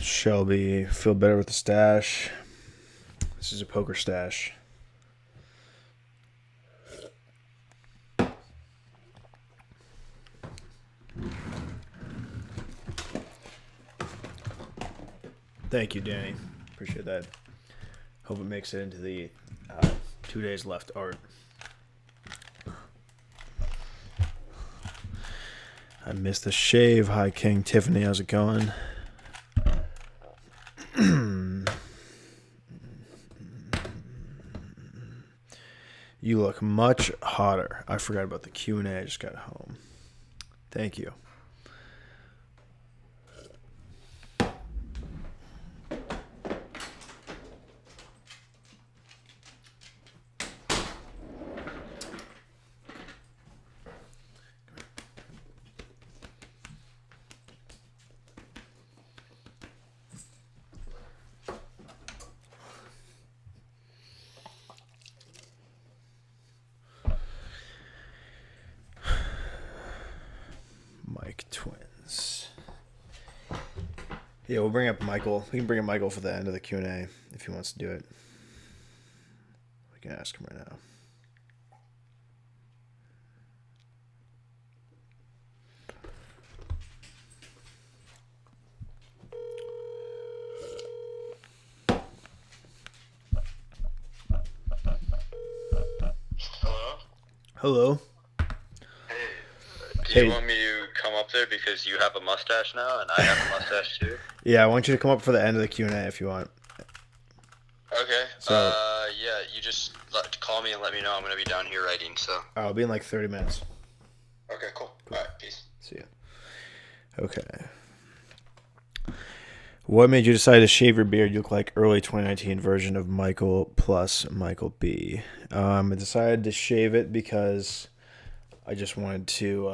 Shelby, feel better with the stash. This is a poker stash. Thank you, Danny. Appreciate that. Hope it makes it into the 2 days left art. I missed the shave. Hi, King Tiffany. How's it going? You look much hotter. I forgot about the Q&A. I just got home. Thank you. Twins. Yeah, we'll bring up Michael. We can bring up Michael for the end of the Q&A if he wants to do it. We can ask him right now. Hello? Hello. Do you want me to come up there because you have a mustache now and I have a mustache too? Yeah, I want you to come up for the end of the Q&A if you want. Okay. So, yeah, you just call me and let me know. I'm going to be down here writing, so. I'll be in like 30 minutes. Okay, cool. All right, peace. See ya. Okay. What made you decide to shave your beard? You look like early 2019 version of Michael plus Michael B. I decided to shave it because I just wanted to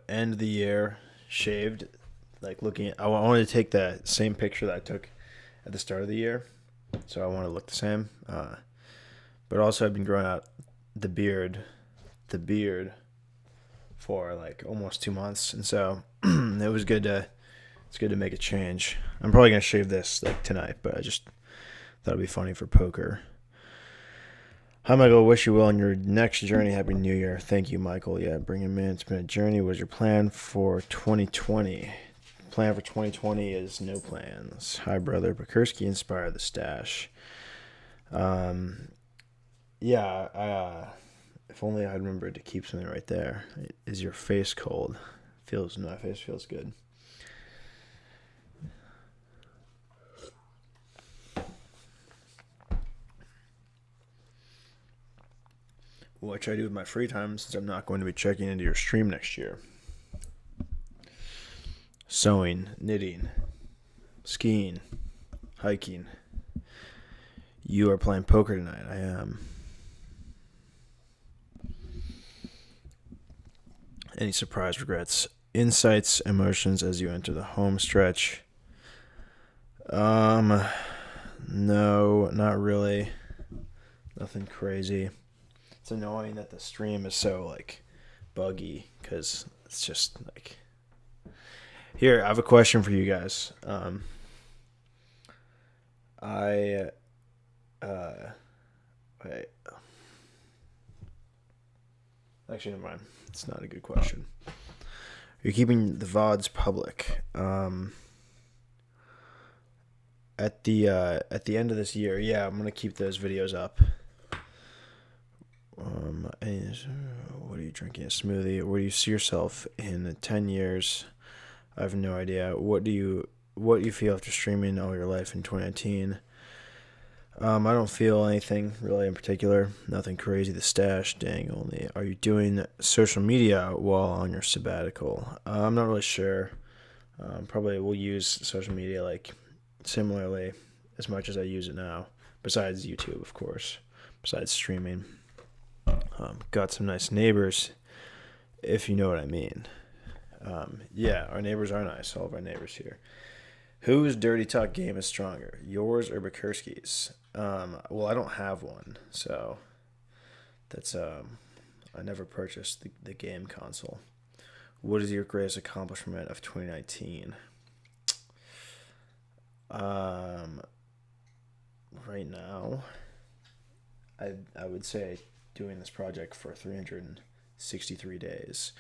end the year shaved, like looking at, I wanted to take the same picture that I took at the start of the year, so I want to look the same, but also I've been growing out the beard for like almost 2 months, and so it's good to make a change. I'm probably gonna shave this like tonight, but I just thought it'd be funny for poker. Hi, Michael. Wish you well on your next journey. Happy New Year. Thank you, Michael. Yeah, bring him in. It's been a journey. What is your plan for 2020? Plan for 2020 is no plans. Hi, brother. Bachurski inspired the stash. Yeah, if only I remembered to keep something right there. Is your face cold? My face feels good. What should I do with my free time since I'm not going to be checking into your stream next year? Sewing, knitting, skiing, hiking. You are playing poker tonight. I am. Any surprise regrets? Insights, emotions as you enter the home stretch? No, not really. Nothing crazy. It's annoying that the stream is so like buggy because it's just like. Here, I have a question for you guys. Wait. Actually, never mind. It's not a good question. You're keeping the VODs public. At the end of this year, yeah, I'm gonna keep those videos up. What are you drinking? A smoothie? Where do you see yourself in 10 years? I have no idea. What do you feel after streaming all your life in 2019? I don't feel anything really in particular. Nothing crazy. The stash, dang, only. Are you doing social media while on your sabbatical? I'm not really sure. Probably will use social media like similarly as much as I use it now. Besides YouTube, of course. Besides streaming. Got some nice neighbors, if you know what I mean. Yeah, our neighbors are nice. All of our neighbors here. Whose dirty talk game is stronger, yours or Bachurski's? Well, I don't have one, so that's I never purchased the game console. What is your greatest accomplishment of 2019? Right now, I would say doing this project for 363 days.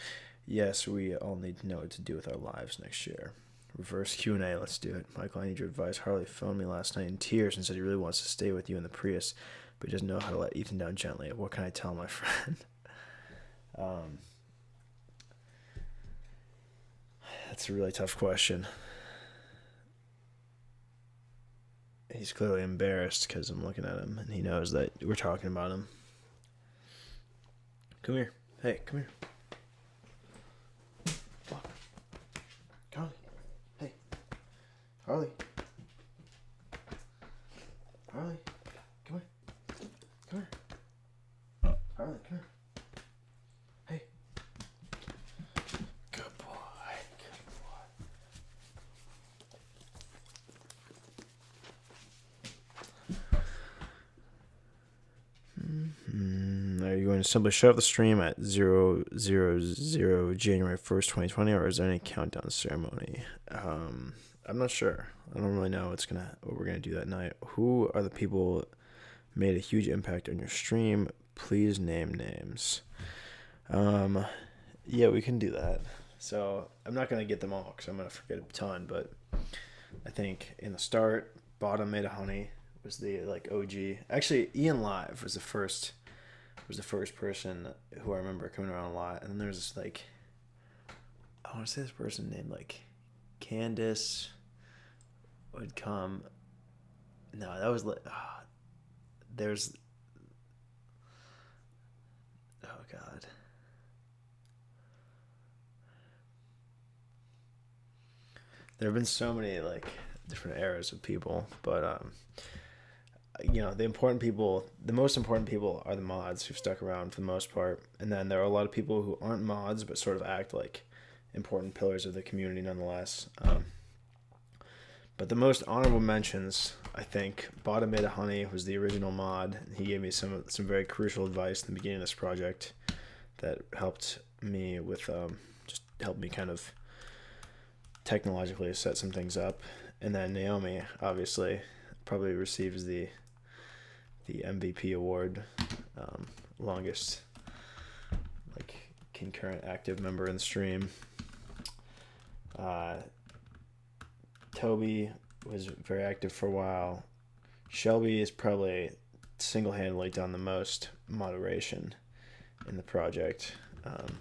Yes, we all need to know what to do with our lives next year. Reverse Q&A, let's do it. Michael, I need your advice. Harley phoned me last night in tears and said he really wants to stay with you in the Prius, but he doesn't know how to let Ethan down gently. What can I tell my friend? That's a really tough question. He's clearly embarrassed because I'm looking at him, and he knows that we're talking about him. Come here. Hey, come here. Fuck. Harley. Hey. Harley. Harley. Come here. Come here. Harley, come here. Hey. Good boy. Good boy. Are you going to simply shut off the stream at 000 January 1st, 2020, or is there any countdown ceremony? I'm not sure. I don't really know what we're gonna do that night. Who are the people made a huge impact on your stream? Please name names. Yeah, we can do that. So I'm not gonna get them all because I'm gonna forget a ton. But I think in the start, Bottom Made of Honey was the OG. Actually, Ian Live was the first person who I remember coming around a lot. And then there's this I want to say this person named Candace would come. No, that was there's, oh God. There have been so many different eras of people, but the most important people are the mods who've stuck around for the most part. And then there are a lot of people who aren't mods but sort of act like important pillars of the community nonetheless. But the most honorable mentions, I think, Bottom Made of Honey was the original mod. He gave me some very crucial advice in the beginning of this project that helped me with just helped me kind of technologically set some things up. And then Naomi obviously probably receives the MVP award, longest concurrent active member in the stream. Toby was very active for a while. Shelby is probably single-handedly done the most moderation in the project. And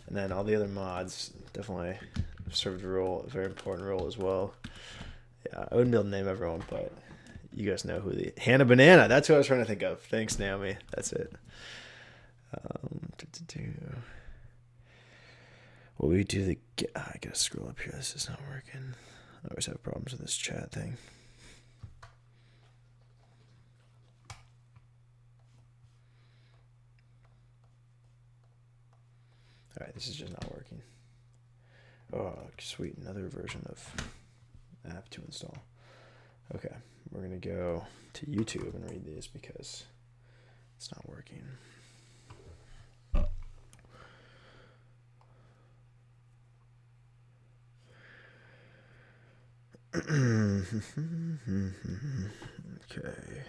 then all the other mods definitely served a very important role as well. Yeah, I wouldn't be able to name everyone, but you guys know who Hannah Banana. That's who I was trying to think of. Thanks, Naomi. That's it. What we do I gotta scroll up here. This is not working. I always have problems with this chat thing. All right, this is just not working. Oh, sweet, another version of app to install. Okay, we're gonna go to YouTube and read these because it's not working. Okay.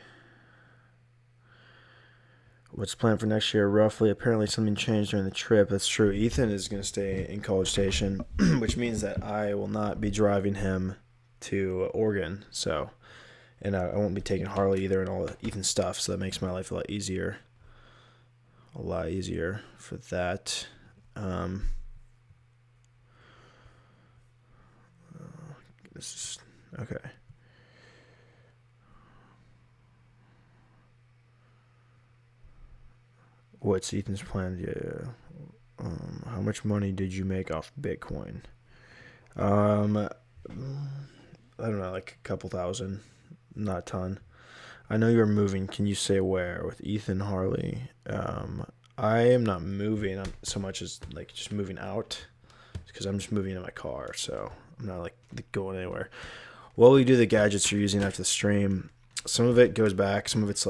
What's planned for next year, roughly? Apparently something changed during the trip. That's true. Ethan is going to stay in College Station, which means that I will not be driving him to Oregon. So, and I won't be taking Harley either and all Ethan's stuff. So that makes my life a lot easier. A lot easier for that. This is okay. What's Ethan's plan? Yeah. How much money did you make off Bitcoin? I don't know, like a couple thousand, not a ton. I know you're moving. Can you say where with Ethan Harley? I am not moving so much as just moving out, because I'm just moving in my car, so I'm not going anywhere. What will you do the gadgets you're using after the stream? Some of it goes back. Some of it's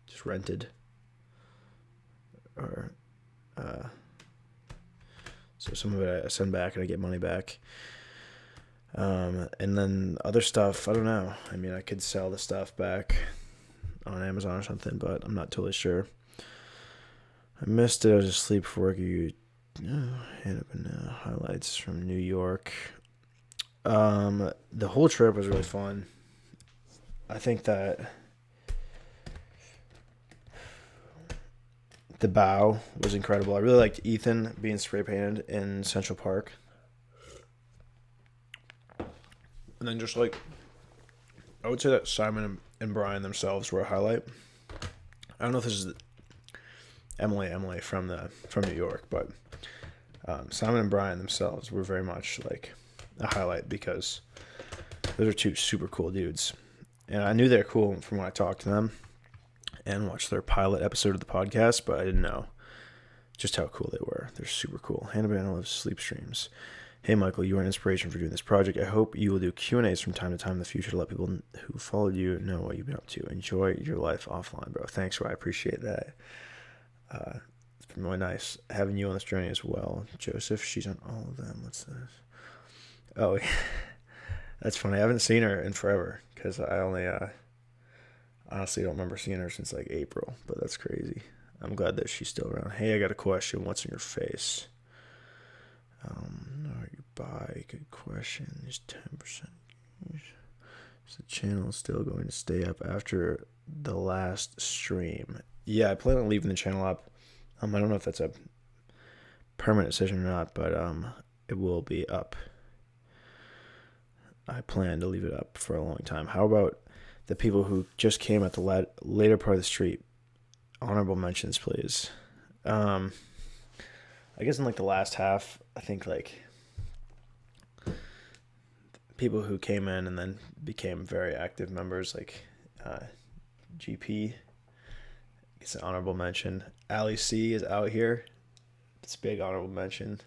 just rented. Or So some of it I send back and I get money back. And then other stuff, I don't know. I mean, I could sell the stuff back on Amazon or something, but I'm not totally sure. I missed it. I was asleep for work. You highlights from New York. The whole trip was really fun. I think that the bow was incredible. I really liked Ethan being spray painted in Central Park. And then just like, I would say that Simon and Brian themselves were a highlight. I don't know if this is Emily from New York, but Simon and Brian themselves were very much like a highlight because those are two super cool dudes. And I knew they were cool from when I talked to them and watched their pilot episode of the podcast, but I didn't know just how cool they were. They're super cool. Hannah Banana loves sleep streams. Hey, Michael, you are an inspiration for doing this project. I hope you will do Q&As from time to time in the future to let people who followed you know what you've been up to. Enjoy your life offline, bro. Thanks, Roy. I appreciate that. It's been really nice having you on this journey as well. Joseph, she's on all of them. What's this? Oh, that's funny. I haven't seen her in forever because I only honestly don't remember seeing her since like April, but that's crazy. I'm glad that she's still around. Hey, I got a question. What's in your face? Are you bi? Good question. There's 10%. Is the channel still going to stay up after the last stream? Yeah, I plan on leaving the channel up. I don't know if that's a permanent decision or not, but it will be up. I plan to leave it up for a long time. How about the people who just came at the later part of the street? Honorable mentions, please. I guess in like the last half, I think like people who came in and then became very active members, like GP, it's an honorable mention. Ali C is out here. It's a big honorable mention.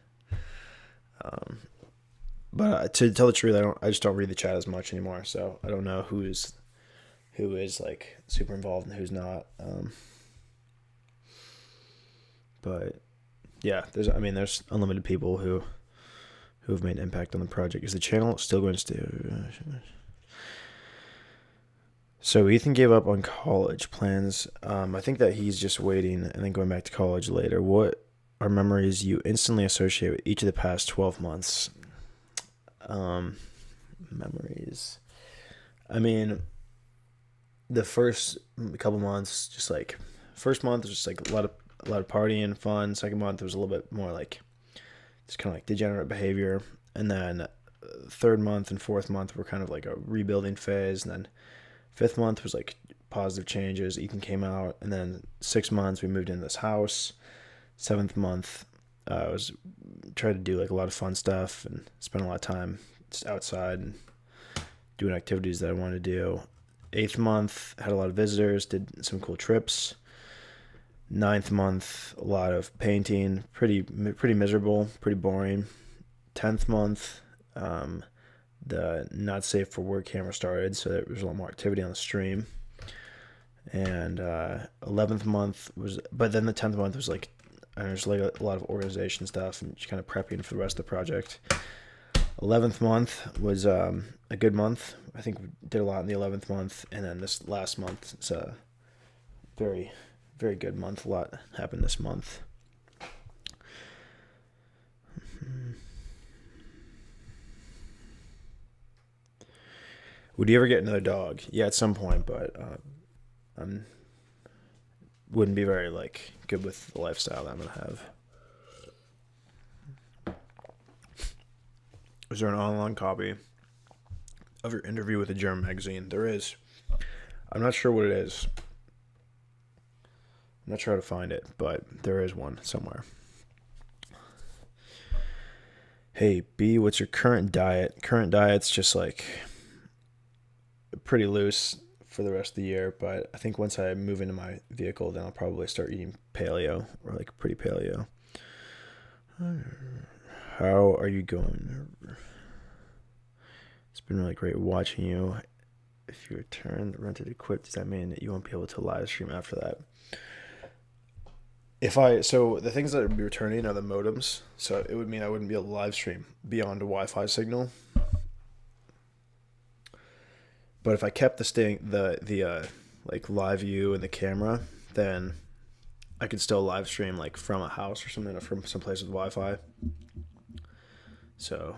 But to tell the truth, I just don't read the chat as much anymore, so I don't know who is like super involved and who's not. But yeah, there's unlimited people who have made an impact on the project. Is the channel still going to stay? So Ethan gave up on college plans. I think that he's just waiting and then going back to college later. What are memories you instantly associate with each of the past 12 months? Memories. I mean, the first couple months, just like first month was just like a lot of partying, fun. Second month was a little bit more like just kind of like degenerate behavior, and then third month and fourth month were kind of like a rebuilding phase, and then fifth month was like positive changes. Ethan came out, and then 6 months we moved into this house. Seventh month I was trying to do like a lot of fun stuff and spend a lot of time just outside and doing activities that I wanted to do. Eighth month had a lot of visitors, did some cool trips. Ninth month, a lot of painting, pretty miserable, pretty boring. 10th month, the not safe for work camera started, so there was a lot more activity on the stream. And 11th month was, but then the 10th month was like, there's like a lot of organization stuff and just kind of prepping for the rest of the project. 11th month was a good month. I think we did a lot in the 11th month, and then this last month, it's a very, very good month. A lot happened this month. Would you ever get another dog? Yeah, at some point, but wouldn't be very like good with the lifestyle that I'm gonna have. Is there an online copy of your interview with a German magazine? There is. I'm not sure what it is. I'm not sure how to find it, but there is one somewhere. Hey, B, what's your current diet? Current diet's just like pretty loose for the rest of the year, but I think once I move into my vehicle, then I'll probably start eating paleo, or like pretty paleo. How are you going? It's been really great watching you. If you return rented equipped, does that mean that you won't be able to live stream after that? So the things that would be returning are the modems. So it would mean I wouldn't be able to live stream beyond a Wi-Fi signal. But if I kept the like live view and the camera, then I could still live stream like from a house or something, or from some place with Wi-Fi. So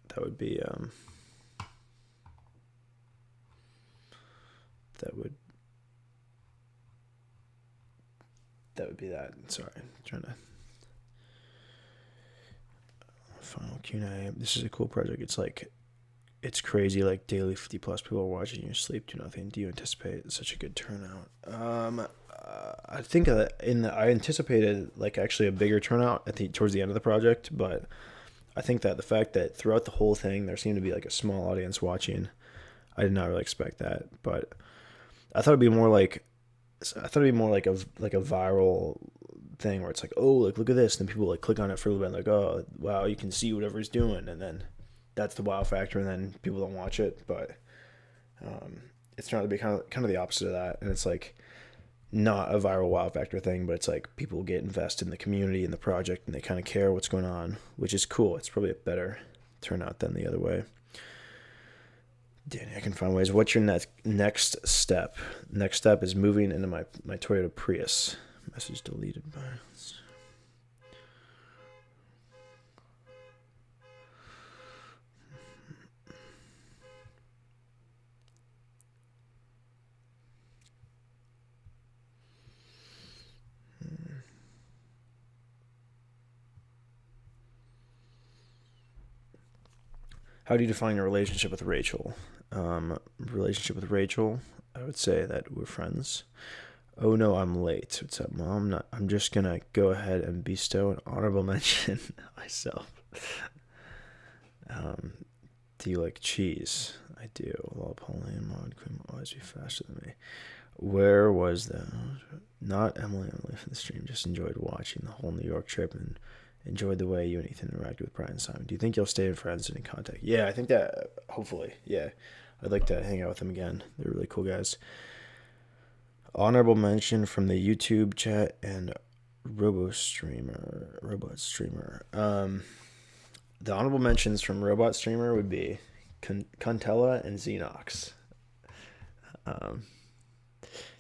that would be that would be that. Sorry, I'm trying to final Q&A. This is a cool project. It's crazy. Like daily 50 plus people are watching you sleep, do nothing. Do you anticipate such a good turnout? I think I anticipated like actually a bigger turnout towards the end of the project, but I think that the fact that throughout the whole thing there seemed to be like a small audience watching, I did not really expect that. But I thought it'd be more like a viral thing where it's like, oh, like look at this, and then people like click on it for a little bit, like, oh wow, you can see whatever he's doing, and then that's the wow factor, and then people don't watch it. But it's trying to be kind of the opposite of that, and it's like not a viral wow factor thing, but it's like people get invested in the community and the project, and they kind of care what's going on, which is cool. It's probably a better turnout than the other way. Danny, I can find ways. What's your next step? Next step is moving into my Toyota Prius. Message deleted by... How do you define your relationship with Rachel? Relationship with Rachel, I would say that we're friends. Oh no, I'm late. What's up, Mom? I'm just gonna go ahead and bestow an honorable mention myself. Do you like cheese? I do. Well, Pauline and Mom could always be faster than me. Where was that? Not Emily from the stream. Just enjoyed watching the whole New York trip and enjoyed the way you and Ethan interacted with Brian and Simon. Do you think you'll stay friends and in contact? Yeah, I think that, hopefully, yeah. I'd like to hang out with them again. They're really cool guys. Honorable mention from the YouTube chat and Robotstreamer. The honorable mentions from Robotstreamer would be Contella and Xenox.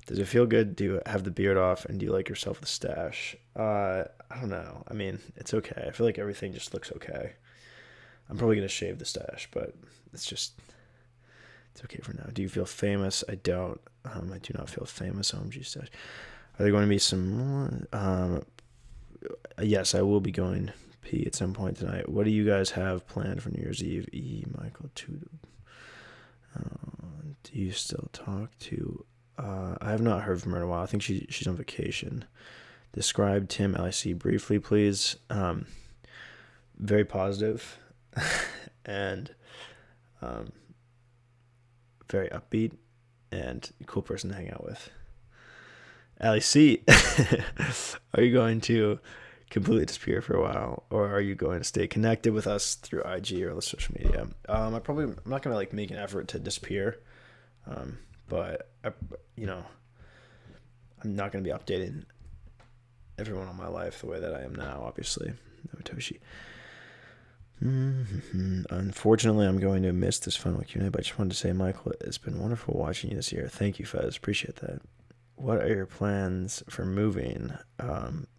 Does it feel good to have the beard off, and do you like yourself the stash? I don't know. I mean, it's okay. I feel like everything just looks okay. I'm probably going to shave the stash, but it's okay for now. Do you feel famous? I don't. I do not feel famous. OMG stash. Are there going to be some more? Yes, I will be going pee at some point tonight. What do you guys have planned for New Year's Eve? Michael, too. Do you still talk to... I have not heard from her in a while. I think she's on vacation. Describe Tim LIC briefly, please. Very positive and very upbeat and cool person to hang out with. LIC, are you going to completely disappear for a while, or are you going to stay connected with us through IG or other social media? I'm not going to like make an effort to disappear. But I'm not going to be updating everyone on my life the way that I am now, obviously. No, Toshi. Unfortunately, I'm going to miss this final Q&A, but I just wanted to say, Michael, it's been wonderful watching you this year. Thank you, Fez. Appreciate that. What are your plans for moving?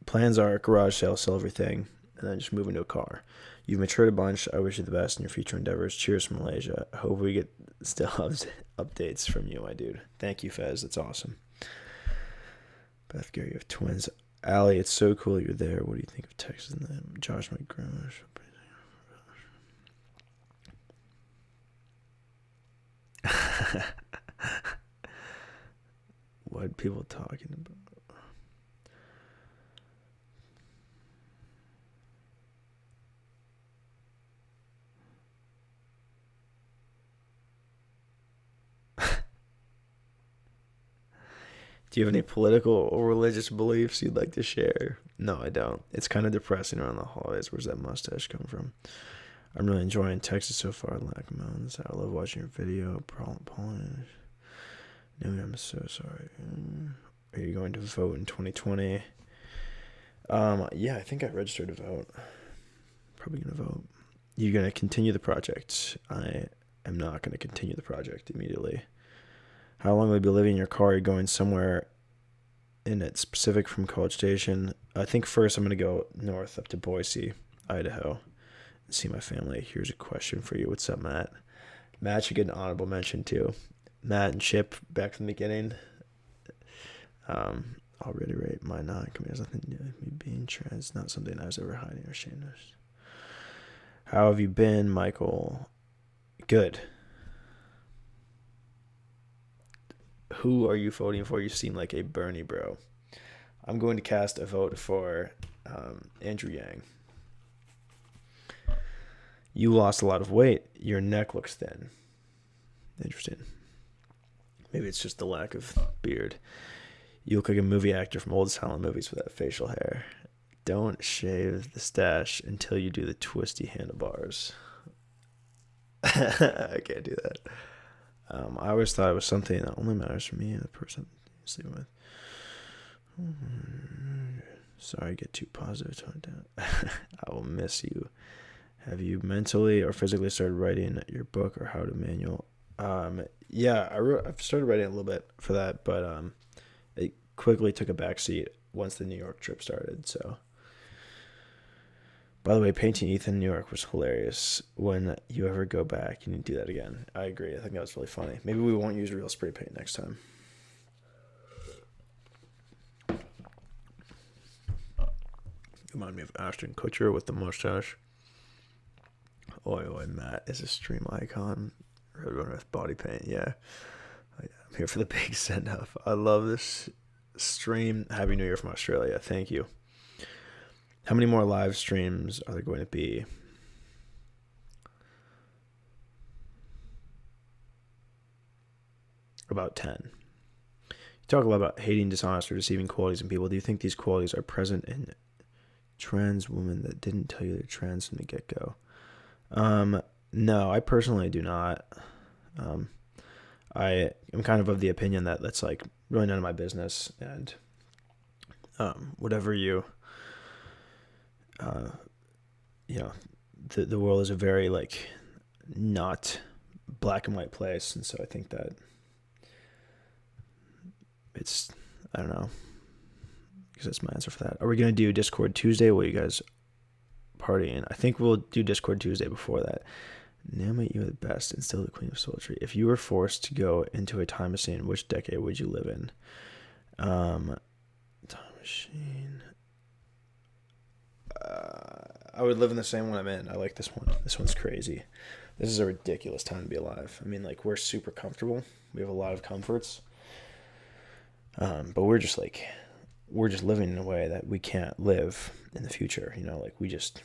Plans are garage sale, sell everything, and then just move into a car. You've matured a bunch. I wish you the best in your future endeavors. Cheers from Malaysia. I hope we get still updates from you, my dude. Thank you, Fez. That's awesome. Beth, Gary, you have twins. Allie, it's so cool you're there. What do you think of Texas and them? Josh, my grandma. What people talking about? Do you have any political or religious beliefs you'd like to share? No, I don't. It's kind of depressing around the holidays. Where's that mustache come from? I'm really enjoying Texas so far. Lack of mountains. I love watching your video. Pollen. No, I'm so sorry. Are you going to vote in 2020? Yeah, I think I registered to vote. Probably gonna vote. You're gonna continue the project. I am not gonna continue the project immediately. How long will you be living in your car? Are you going somewhere in it specific from College Station? I think first I'm gonna go north up to Boise, Idaho, and see my family. Here's a question for you. What's up, Matt? Matt should get an honorable mention too. Matt and Chip back from the beginning. I'll reiterate my non-commitment has nothing to do with me being trans. Not something I was ever hiding or ashamed of. How have you been, Michael? Good. Who are you voting for? You seem like a Bernie bro. I'm going to cast a vote for Andrew Yang. You lost a lot of weight. Your neck looks thin. Interesting. Maybe it's just the lack of beard. You look like a movie actor from old silent movies with that facial hair. Don't shave the stash until you do the twisty handlebars. I can't do that. I always thought it was something that only matters for me and the person I'm sleeping with. Sorry, get too positive. Tone it down. I will miss you. Have you mentally or physically started writing your book or how to manual? Yeah, I've started writing a little bit for that, but it quickly took a backseat once the New York trip started. So, by the way, painting Ethan in New York was hilarious. When you ever go back, you need to do that again. I agree. I think that was really funny. Maybe we won't use real spray paint next time. Remind me of Ashton Kutcher with the mustache. Oi, Matt is a stream icon. Roadrunner with body paint. Yeah. I'm here for the big send off. I love this stream. Happy New Year from Australia. Thank you. How many more live streams are there going to be? About 10. You talk a lot about hating, dishonest, or deceiving qualities in people. Do you think these qualities are present in trans women that didn't tell you they're trans from the get-go? No, I personally do not. I am kind of the opinion that that's like really none of my business, and whatever you know, the world is a very like not black and white place, and so I think that it's, I don't know, because that's my answer for that. Are we gonna do Discord Tuesday? Will you guys partying? I think we'll do Discord Tuesday before that. Namely, you are the best and still the queen of sultry. If you were forced to go into a time machine, which decade would you live in? Time machine. I would live in the same one I'm in. I like this one. This one's crazy. This is a ridiculous time to be alive. I mean, like, we're super comfortable. We have a lot of comforts. But we're just living in a way that we can't live in the future. You know, like we just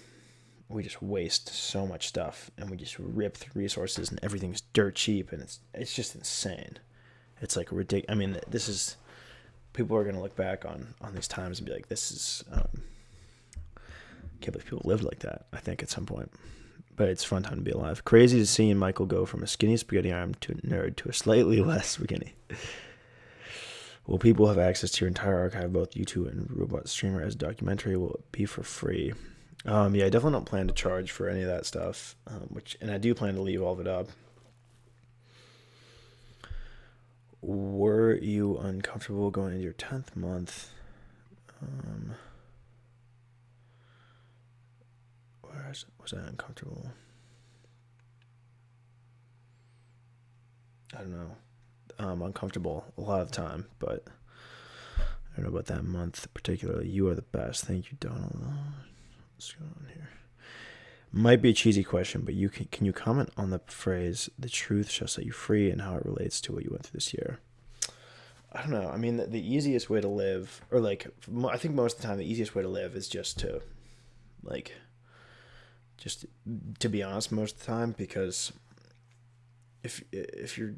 waste so much stuff, and we just rip through resources, and everything's dirt cheap, and it's just insane. It's like ridiculous. I mean, this is, people are gonna look back on these times and be like, this is, can't believe people lived like that. I think at some point, but it's a fun time to be alive. Crazy to see Michael go from a skinny spaghetti arm to a nerd to a slightly less skinny. Will people have access to your entire archive, both YouTube and Robotstreamer, as a documentary? Will it be for free? Yeah, I definitely don't plan to charge for any of that stuff, and I do plan to leave all of it up. Were you uncomfortable going into your 10th month? Was I uncomfortable? I don't know. Uncomfortable a lot of the time, but I don't know about that month particularly. You are the best. Thank you, Donald. What's going on here? Might be a cheesy question, but can you comment on the phrase "the truth shall set you free" and how it relates to what you went through this year? I don't know. I mean, the easiest way to live, or like, I think most of the time the easiest way to live is just to be honest most of the time, because if you're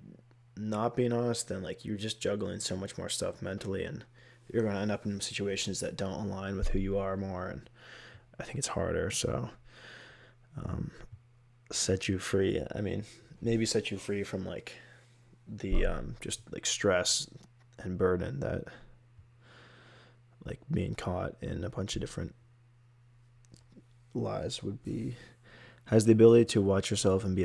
not being honest, then like you're just juggling so much more stuff mentally, and you're going to end up in situations that don't align with who you are more, and I think it's harder. So set you free. I mean, maybe set you free from like the just like stress and burden that like being caught in a bunch of different lies would be, has the ability to watch yourself and be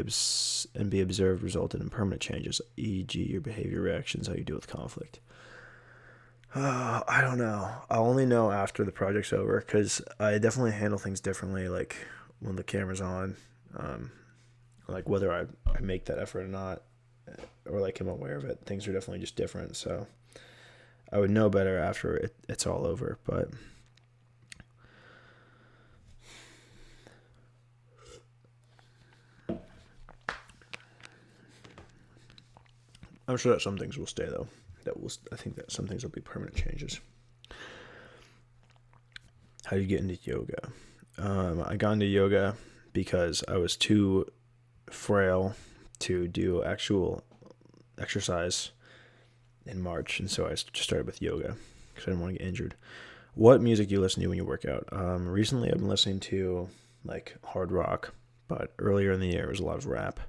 observed resulted in permanent changes, e.g. your behavior, reactions, how you deal with conflict. I don't know. I'll only know after the project's over, because I definitely handle things differently, like when the camera's on, like whether I make that effort or not, or like I'm aware of it. Things are definitely just different, so I would know better after it's all over, but I'm sure that some things will stay, though. I think that some things will be permanent changes. How do you get into yoga? I got into yoga because I was too frail to do actual exercise in March, and so I just started with yoga because I didn't want to get injured. What music do you listen to when you work out? Recently, I've been listening to like hard rock, but earlier in the year it was a lot of rap.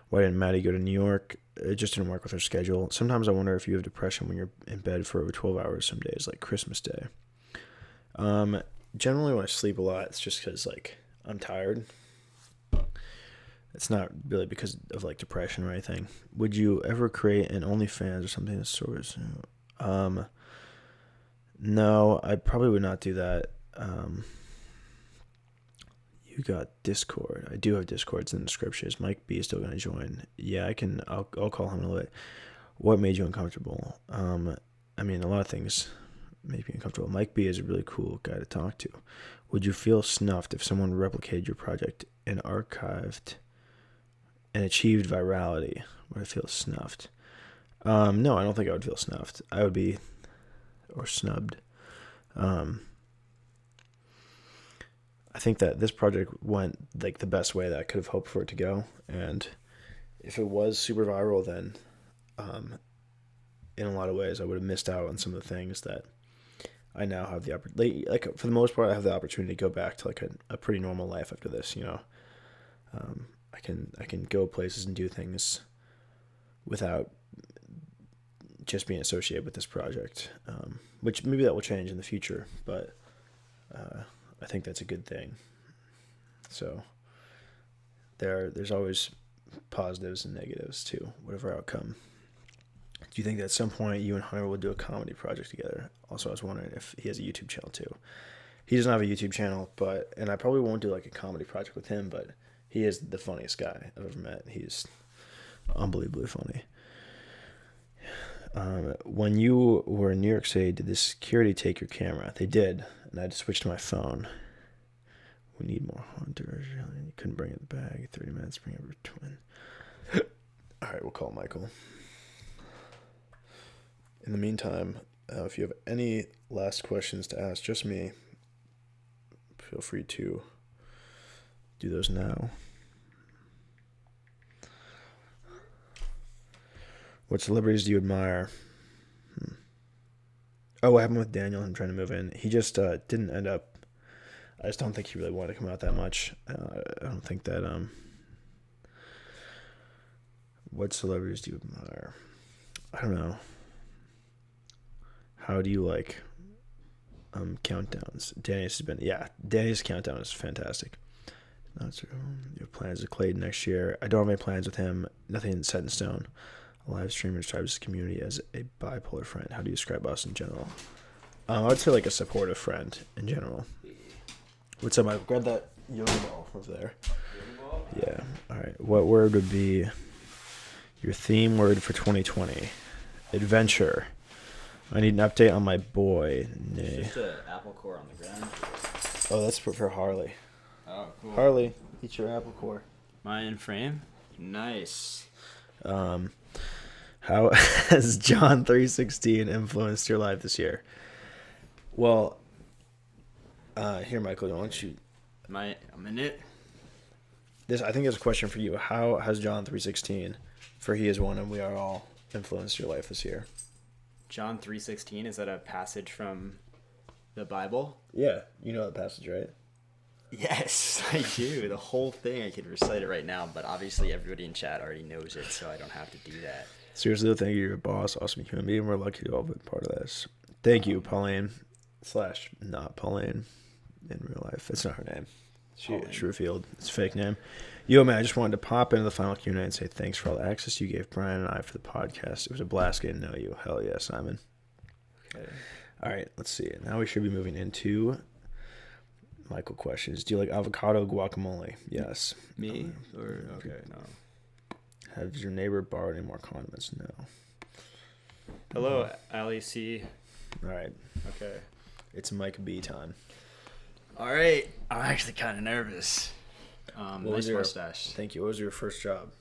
Why didn't Maddie go to New York? It just didn't work with her schedule. Sometimes I wonder if you have depression when you're in bed for over 12 hours some days, like Christmas Day. Generally when I sleep a lot, it's just because like I'm tired. It's not really because of like depression or anything. Would you ever create an OnlyFans or something of sorts? No, I probably would not do that. You got Discord. I do have Discords in the description. Is Mike B still going to join? Yeah, I can. I'll call him in a little bit. What made you uncomfortable? I mean, a lot of things make me uncomfortable. Mike B is a really cool guy to talk to. Would you feel snuffed if someone replicated your project and archived and achieved virality? Would I feel snuffed? No, I don't think I would feel snuffed. I would be, or snubbed. I think that this project went like the best way that I could have hoped for it to go, and if it was super viral, then in a lot of ways I would have missed out on some of the things that I now have the opportunity. Like for the most part, I have the opportunity to go back to like a pretty normal life after this. You know, I can go places and do things without just being associated with this project, which maybe that will change in the future, but I think that's a good thing. So there's always positives and negatives to whatever outcome. Do you think that at some point you and Hunter will do a comedy project together? Also, I was wondering if he has a YouTube channel too. He doesn't have a YouTube channel, and I probably won't do like a comedy project with him, but he is the funniest guy I've ever met. He's unbelievably funny. When you were in New York City, did the security take your camera? They did, and I had to switch to my phone. We need more hunters. You couldn't bring it back. 30 minutes, bring over a twin. All right, we'll call Michael. In the meantime, if you have any last questions to ask, just me, feel free to do those now. What celebrities do you admire? Oh, what happened with Daniel? I'm trying to move in. He just didn't end up. I just don't think he really wanted to come out that much. I don't think that. What celebrities do you admire? I don't know. How do you like countdowns? Danny's countdown is fantastic. That's true. You have plans with Clayton next year. I don't have any plans with him. Nothing set in stone. A live streamer describes his community as a bipolar friend. How do you describe us in general? I would say like a supportive friend in general. What's up, Michael? Grab that yoga ball over there. Yeah. All right. What word would be your theme word for 2020? Adventure. I need an update on my boy. Nay. Just an apple core on the ground. Oh, that's for Harley. Oh, cool. Harley, eat your apple core. Mine in frame? Nice. How has John 3:16 influenced your life this year? Well, here, Michael, why don't you... I'm in it. I think it's a question for you. How has John 3:16, for he is one and we are all, influenced your life this year? John 3:16, is that a passage from the Bible? Yeah, you know that passage, right? Yes, I do. The whole thing, I could recite it right now, but obviously everybody in chat already knows it, so I don't have to do that. Seriously, thank you. You're a boss, awesome human being. We're lucky to all be part of this. Thank you, Pauline. / not Pauline in real life. It's not her name. She Pauline. revealed it's a fake name. Yo, man, I just wanted to pop into the final Q&A and say thanks for all the access you gave Brian and I for the podcast. It was a blast getting to know you. Hell yeah, Simon. Okay. All right, let's see. Now we should be moving into Michael questions. Do you like avocado guacamole? Yes. Me? Or okay, no. Has your neighbor borrowed any more condiments? No. Hello, Ali C. All right. Okay. It's Mike B time. All right. I'm actually kind of nervous. What Nice was your mustache. Thank you. What was your first job?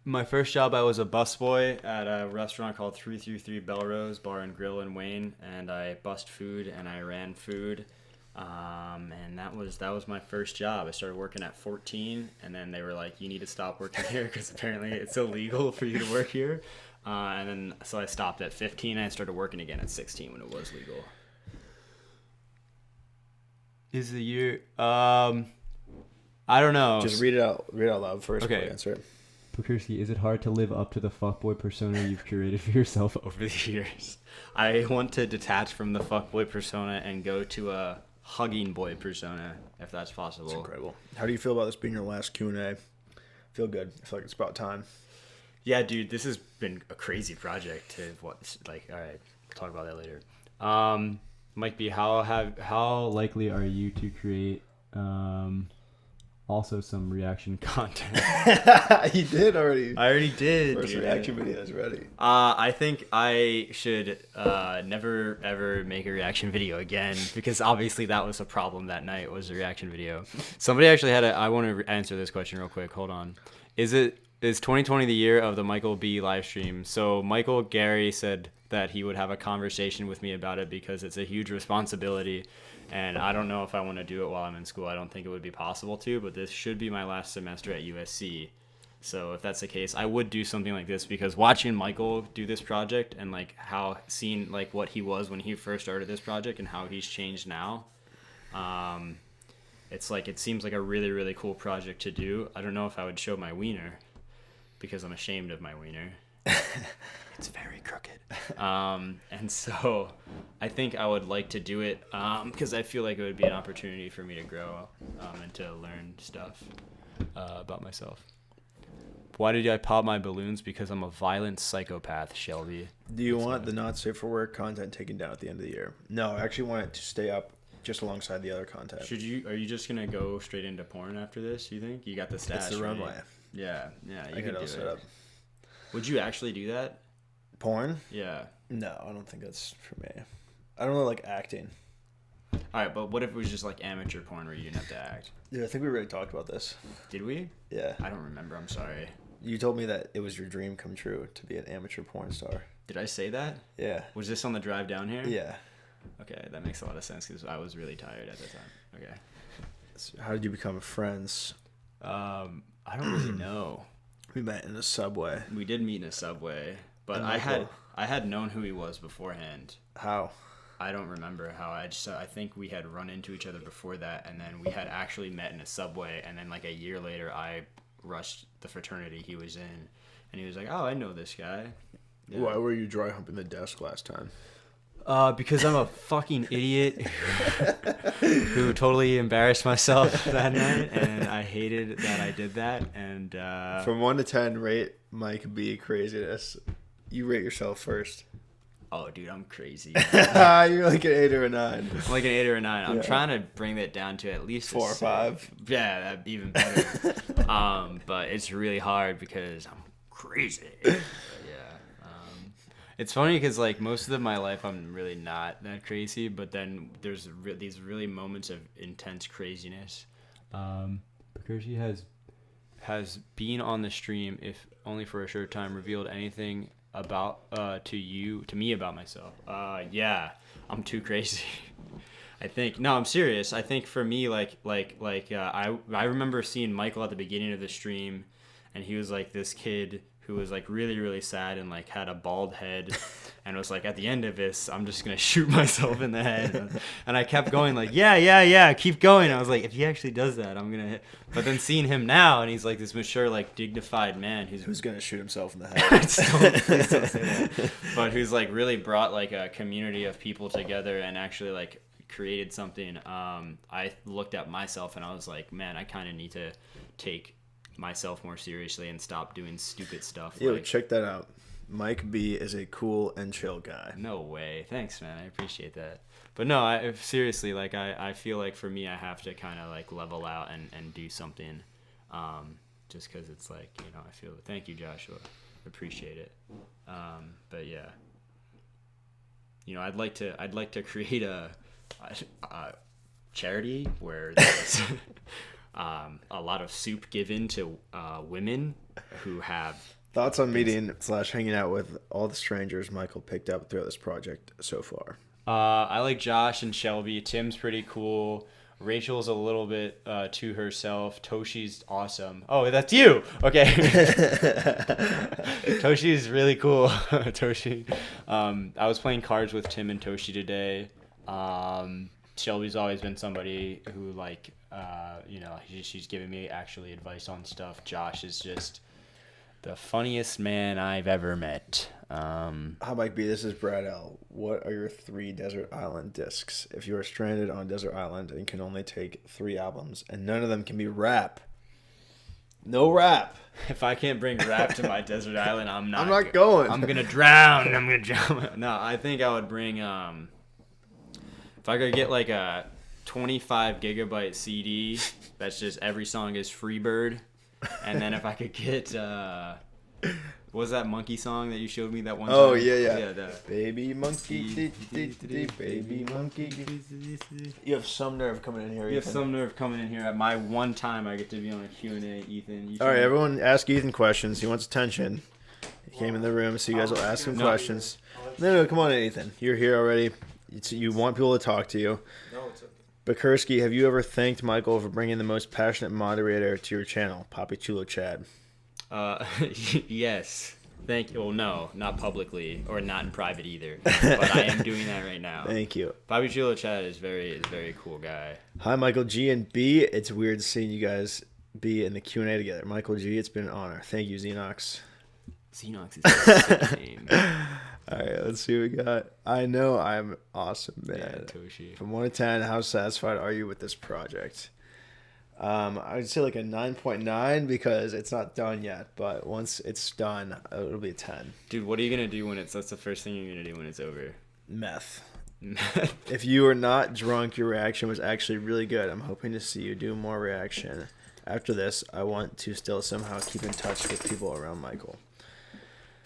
My first job, I was a busboy at a restaurant called 333 Belrose Bar and Grill in Wayne, and I bussed food and I ran food. And that was my first job. I started working at 14, and then they were like, "You need to stop working here because apparently it's illegal for you to work here." And then so I stopped at 15 and I started working again at 16 when it was legal. Is the year? I don't know. Just read it out loud first before you answer it. Bachurski, is it hard to live up to the fuckboy persona you've curated for yourself Over the years, I want to detach from the fuckboy persona and go to a hugging boy persona, if that's possible. It's incredible. How do you feel about this being your last Q&A? Feel good. I feel like it's about time. Yeah, dude, this has been a crazy project. All right, we'll talk about that later. Mike B, how likely are you to create also some reaction content? You did already. I already did. First dude. reaction video is ready. I think I should never ever make a reaction video again, because obviously that was a problem that night, was the reaction video. Somebody actually had I want to answer this question real quick. Hold on. Is 2020 the year of the Michael B live stream? So Michael Gary said that he would have a conversation with me about it because it's a huge responsibility, and I don't know if I want to do it while I'm in school. I don't think it would be possible to, but this should be my last semester at USC. So if that's the case, I would do something like this, because watching Michael do this project and like how seeing like what he was when he first started this project and how he's changed now, it's like, it seems like a really, really cool project to do. I don't know if I would show my wiener because I'm ashamed of my wiener. It's very crooked. And so I think I would like to do it because I feel like it would be an opportunity for me to grow and to learn stuff about myself. Why did I pop my balloons? Because I'm a violent psychopath, Shelby. Do you want the not safe for work content taken down at the end of the year? No, I actually want it to stay up just alongside the other content. Are you just gonna go straight into porn after this? You think you got the stash? It's the runway. Right? Yeah. You I can got it do all set it. up. Would you actually do that? Porn? Yeah. No, I don't think that's for me. I don't really like acting. All right, but what if it was just like amateur porn where you didn't have to act? Yeah, I think we already talked about this. Did we? Yeah. I don't remember. I'm sorry. You told me that it was your dream come true to be an amateur porn star. Did I say that? Yeah. Was this on the drive down here? Yeah. Okay, that makes a lot of sense because I was really tired at the time. Okay. So how did you become friends? I don't really know. We met in a subway. We did meet in a subway, but And I Michael- had known who he was beforehand. How? I don't remember how. I think we had run into each other before that, and then we had actually met in a subway, and then like a year later, I rushed the fraternity he was in, and he was like, "Oh, I know this guy." Yeah. Why were you dry humping the desk last time? Because I'm a fucking idiot who totally embarrassed myself that night, and I hated that I did that. And From 1 to 10, rate Mike B craziness. You rate yourself first. oh, dude, I'm crazy. You're like an 8 or a 9. I'm like an 8 or a 9. I'm Yeah. trying to bring that down to at least 4 or 5. Yeah, that'd be even better. But it's really hard because I'm crazy. But yeah. It's funny because like most of my life I'm really not that crazy, but then there's these really moments of intense craziness. Bachurski Has being on the stream, if only for a short time, revealed anything about to me about myself? Yeah, I'm too crazy. I think. No, I'm serious. I think for me, I remember seeing Michael at the beginning of the stream, and he was like this kid who was like really, really sad and like had a bald head and was like, at the end of this, I'm just going to shoot myself in the head. And I kept going like, yeah, keep going. I was like, if he actually does that, I'm going to hit. But then seeing him now, and he's like this mature, like dignified man who's going to shoot himself in the head. Please don't say that. But who's like really brought like a community of people together and actually like created something. I looked at myself and I was like, man, I kind of need to take myself more seriously and stop doing stupid stuff. Yo, check that out. Mike B is a cool and chill guy. No way. Thanks, man. I appreciate that. But no, seriously, like I feel like for me, I have to kind of like level out and do something, just because it's like, you know, I feel. Thank you, Joshua. Appreciate it. But yeah, you know, I'd like to create a charity where there's a lot of soup given to women who have. Thoughts on meeting / hanging out with all the strangers Michael picked up throughout this project so far? I like Josh and Shelby. Tim's pretty cool. Rachel's a little bit to herself. Toshi's awesome. Oh, that's you. Okay. Toshi's really cool. Toshi. I was playing cards with Tim and Toshi today. Shelby's always been somebody who like, you know, she's giving me actually advice on stuff. Josh is just the funniest man I've ever met. Hi, Mike B. This is Brad L. What are your 3 desert island discs? If you are stranded on a desert island and can only take 3 albums, and none of them can be rap. No rap. If I can't bring rap to my desert island, I'm not going. I'm gonna drown. No, I think I would bring. If I could get like a 25 gigabyte CD, that's just every song is Freebird. And then if I could get, what was that monkey song that you showed me that one time? Oh, yeah. That. Baby monkey, baby monkey. You have some nerve coming in here, Ethan. You have some nerve coming in here. At my one time I get to be on a Q&A, Ethan. All right, everyone ask Ethan questions. He wants attention. He came in the room, so you guys will ask him questions. No, come on in, Ethan. You're here already. You want people to talk to you. No, it's okay. Bachurski, have you ever thanked Michael for bringing the most passionate moderator to your channel, Papi Chulo Chad? Yes. Thank you. Well, no, not publicly or not in private either. But I am doing that right now. Thank you. Papi Chulo Chad is very cool guy. Hi, Michael G and B. It's weird seeing you guys be in the Q&A together. Michael G, it's been an honor. Thank you, Xenox. Xenox is a sick name. All right, let's see what we got. I know I'm awesome, man. Yeah, Toshi. From 1 to 10, how satisfied are you with this project? I'd say like a 9.9 because it's not done yet, but once it's done, it'll be a 10. Dude, what are you gonna do when that's the first thing you're gonna do when it's over? Meth. If you were not drunk, your reaction was actually really good. I'm hoping to see you do more reaction. After this, I want to still somehow keep in touch with people around Michael.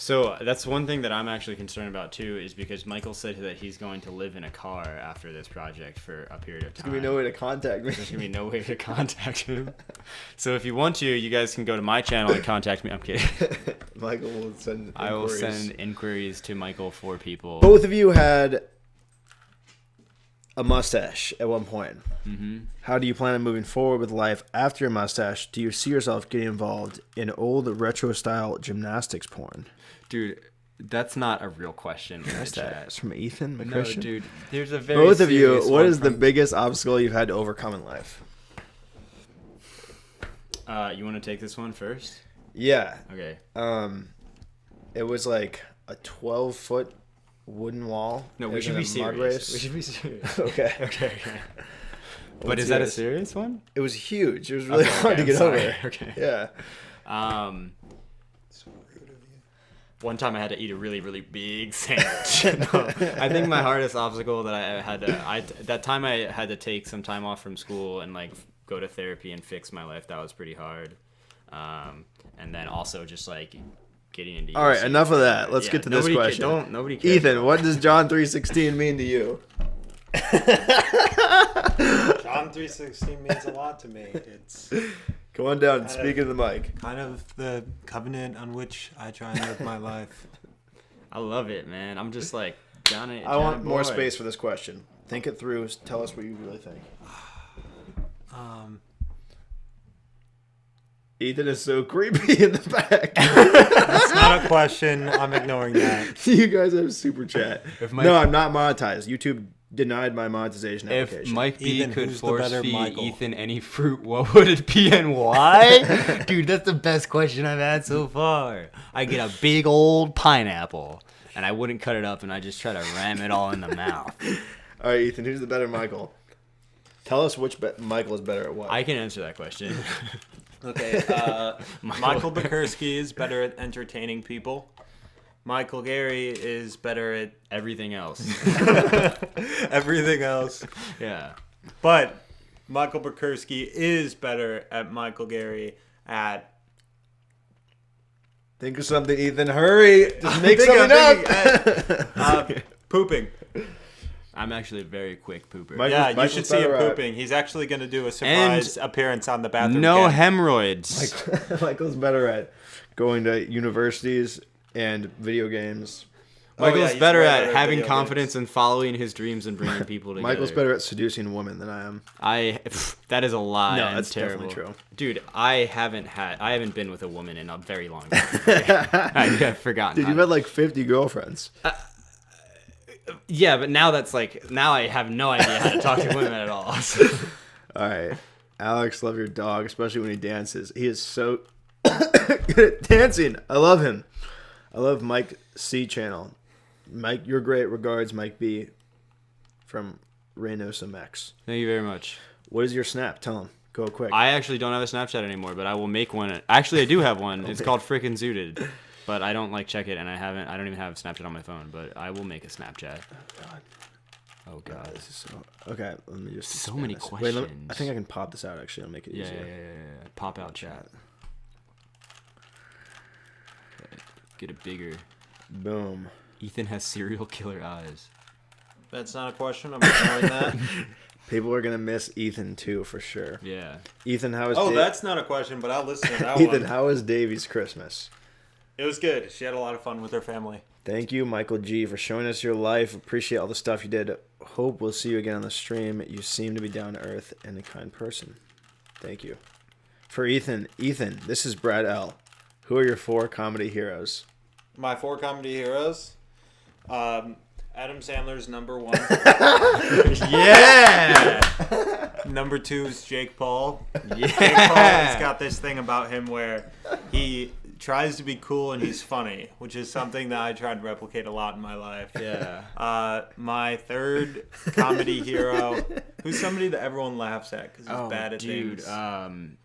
So that's one thing that I'm actually concerned about too, is because Michael said that he's going to live in a car after this project for a period of time. There's going to be no way to contact me. There's going to be no way to contact him. So if you want to, you guys can go to my channel and contact me. I'm kidding. Michael will send inquiries. I will send inquiries to Michael for people. Both of you had a mustache at one point. Mm-hmm. How do you plan on moving forward with life after your mustache? Do you see yourself getting involved in old retro-style gymnastics porn? Dude, that's not a real question. That's that. It's from Ethan No, McChristian. dude. There's a very Both of you, what is the from... biggest obstacle you've had to overcome in life? You want to take this one first? Yeah. Okay. It was like a 12-foot wooden wall. No, It we was should in be a mud serious. race. We should be serious. Okay. Okay. But What's is that a yours? serious one? It was huge. It was really Okay, hard to I'm get sorry. over. Okay. Yeah. So rude of you. One time I had to eat a really, really big sandwich. No, I think my hardest obstacle that I had to, that time I had to take some time off from school and like go to therapy and fix my life. That was pretty hard. And then also just like getting into. All right, UFC. enough of that. Let's get to this Nobody question. Nobody cares. Ethan, what does John 3:16 mean to you? John 3:16 means a lot to me. It's Come on down and speak into the mic. kind of the covenant on which I try and live my life. I love it, man. I'm just like Johnny. I want Johnny more boy. space for this question. Think it through. Tell us what you really think. Ethan is so creepy in the back. That's not a question. I'm ignoring that. You guys have super chat. If No, I'm not monetized. YouTube denied my monetization If application. Mike B Ethan, could who's the force better feed Michael? Ethan any fruit, what would it be and why? Dude, that's the best question I've had so far. I get a big old pineapple, and I wouldn't cut it up, and I just try to ram it all in the mouth. All right, Ethan, who's the better Michael? Tell us which Michael is better at what. I can answer that question. Okay, Michael Bachurski is better at entertaining people. Michael Gary is better at Everything else. everything else. Yeah. But Michael Bachurski is better at Michael Gary at... Think of something, Ethan. Hurry. Just make think something I'm up. thinking pooping. I'm actually a very quick pooper. Mike- Yeah, you Michael's should see him better at- pooping. He's actually going to do a surprise appearance on the bathroom. No can. hemorrhoids. Michael's better at going to universities and video games. Michael's he's better way at better having video confidence and following his dreams and bringing people together. Michael's better at seducing women than I am. That is a lie. No, and that's terrible. definitely true. Dude, I haven't been with a woman in a very long time. I have forgotten. Dude, you've had like 50 girlfriends. Yeah, but now I have no idea how to talk to women at all. All right. Alex, love your dog, especially when he dances. He is so good at dancing. I love him. I love Mike C channel. Mike, you're great. Regards, Mike B from Reynosa Mex. Thank you very much. What is your snap? Tell him. Go quick. I actually don't have a Snapchat anymore, but I will make one. Actually, I do have one. It's called Frickin' Zooted, but I don't check it, and I don't even have Snapchat on my phone, but I will make a Snapchat. Oh god. This is so okay. Let me just So expand many this. Wait, I questions. think I can pop this out. Actually, I'll make it Yeah. easier. Pop out chat. Okay, get it bigger. Boom. Ethan has serial killer eyes. That's not a question. I'm ignoring that. People are gonna miss Ethan too, for sure. Yeah. Ethan, how was? Oh, that's not a question, but I'll listen to that Ethan, one. how was Davy's Christmas? It was good. She had a lot of fun with her family. Thank you, Michael G, for showing us your life. Appreciate all the stuff you did. Hope we'll see you again on the stream. You seem to be down to earth and a kind person. Thank you. For Ethan, this is Brad L. Who are your 4 comedy heroes? My 4 comedy heroes. Adam Sandler's number 1. Yeah. Number 2 is Jake Paul. Yeah. Jake Paul has got this thing about him where he tries to be cool and he's funny, which is something that I try to replicate a lot in my life. Yeah. My 3rd comedy hero, who's somebody that everyone laughs at because he's bad at dude. things.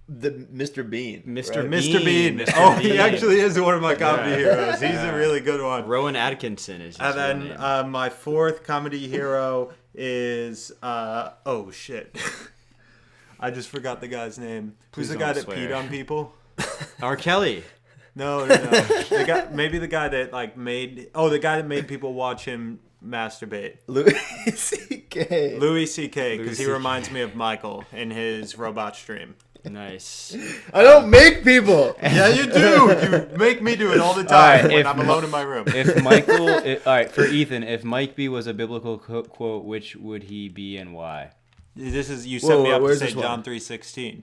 The Mr. Bean. Mr. right? Mr. Bean. Mr. Oh, Bean. he actually is one of my comedy Yeah. heroes. He's a really good one. Rowan Atkinson is his And real then name. my 4th comedy hero is oh shit. I just forgot the guy's name. Who's Please the guy don't that swear. peed on people? R. Kelly. No. Maybe the guy that made people watch him masturbate. Louis C.K. Louis C.K. because he Louis reminds me of Michael in his robot stream. Nice. I don't make people. Yeah, you do. You make me do it all the time Alright, when if I'm alone in my room. If Michael, all right, for Ethan, if Mike B was a biblical quote, which would he be and why? This is you set me Whoa, up to where's say this one? John 3:16.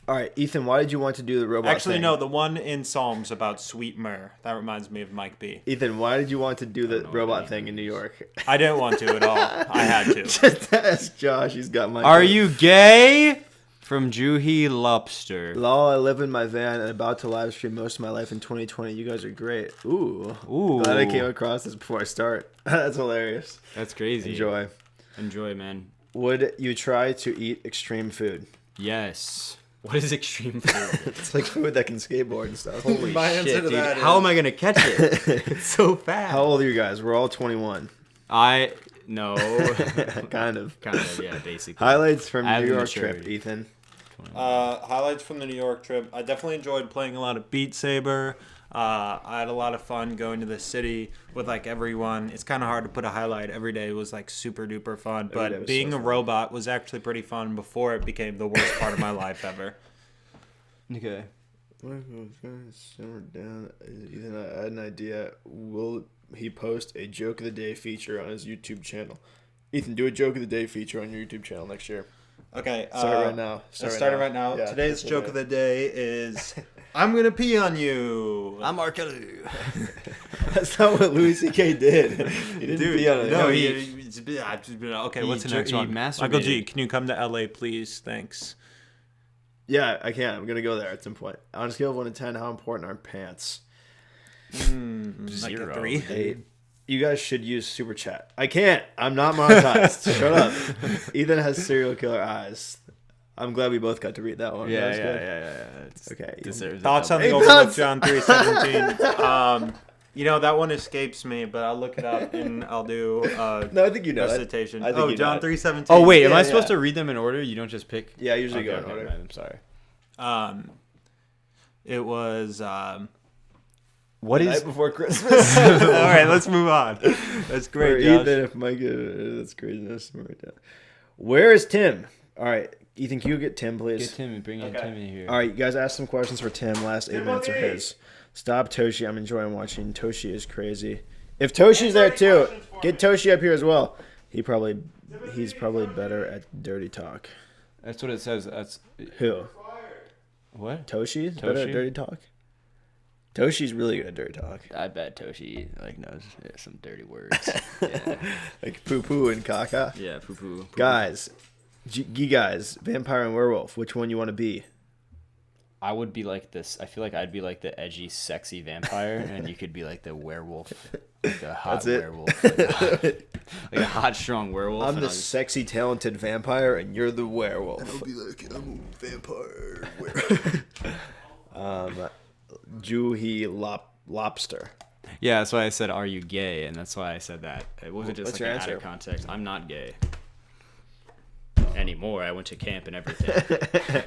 All right, Ethan, why did you want to do the robot Actually, thing? no, the one in Psalms about sweet myrrh. That reminds me of Mike B. Ethan, why did you want to do the know robot what thing in New York? I didn't want to at all. I had to. Just ask Josh. He's got my. Are you gay? From Juhi Lobster. Lol, I live in my van and about to live stream most of my life in 2020. You guys are great. Ooh. Ooh. Glad I came across this before I start. That's hilarious. That's crazy. Enjoy, man. Would you try to eat extreme food? Yes. What is extreme food? It's like food that can skateboard and stuff. Holy My answer shit, to dude. that How is- am I going to catch it? It's so fast. How old are you guys? We're all 21. No. Kind of. Kind of, yeah, basically. Highlights from I New haven't York matured. trip, Ethan. Highlights from the New York trip. I definitely enjoyed playing a lot of Beat Saber. I had a lot of fun going to the city with like everyone. It's kind of hard to put a highlight. Every day was like super duper fun. Every day But was being so a fun. robot was actually pretty fun before it became the worst part of my life ever. Okay. Simmer down. Ethan, I had an idea. Will he post a joke of the day feature on his YouTube channel? Ethan, do a joke of the day feature on your YouTube channel next year. Okay. Start right now. Start right now. Yeah, Today's joke of the day is, I'm going to pee on you. I'm R. Kelly. That's not what Louis C.K. did. He didn't pee on it. No, okay, he what's the jer- next he one? masturbated. Michael G, can you come to LA, please? Thanks. Yeah, I can. I'm going to go there at some point. On a scale of 1 to 10, how important are pants? Like a 0. 3. 8. You guys should use Superchat. I can't. I'm not monetized. Shut up. Ethan has serial killer eyes. I'm glad we both got to read that one. That was good. It's Okay. deserves Thoughts a on the Hey, Overlook thoughts! John 3:17. You know, that one escapes me, but I'll look it up and I'll do No, I think you know it. recitation. I think you know John it. 3:17. Oh wait, am Yeah, I supposed yeah. to read them in order? You don't just pick. Yeah, I usually Okay, go in order. right, I'm sorry. It was. What Night is? before Christmas. All right, let's move on. That's For great, Josh. Ethan, if Mike, that's craziness. Right down. Where is Tim? All right, Ethan, can you get Tim, please? Get Tim and bring in Tim in here. All right, you guys asked some questions for Tim. Last 8 minutes are his. Stop Toshi. I'm enjoying watching. Toshi is crazy. If Toshi's there too, get Toshi up here as well. He's probably better at dirty talk. That's what it says. That's Who? what? Toshi's better at Toshi? dirty talk. Toshi's really good at dirty talk. I bet Toshi knows some dirty words. Yeah, Like poo poo and caca. yeah, poo poo. Guys, you guys, vampire and werewolf. Which one you want to be? I would be like this. I feel like I'd be like the edgy, sexy vampire, and you could be like the werewolf, like the hot That's it. werewolf, like a hot, strong werewolf. I'm and the I'll just- sexy, talented vampire, and you're the werewolf. I'll be like, I'm a vampire. Juhi lobster. Yeah, that's why I said, "Are you gay?" And that's why I said that. It wasn't just What's like your an out answer? of context. I'm not gay anymore. I went to camp and everything.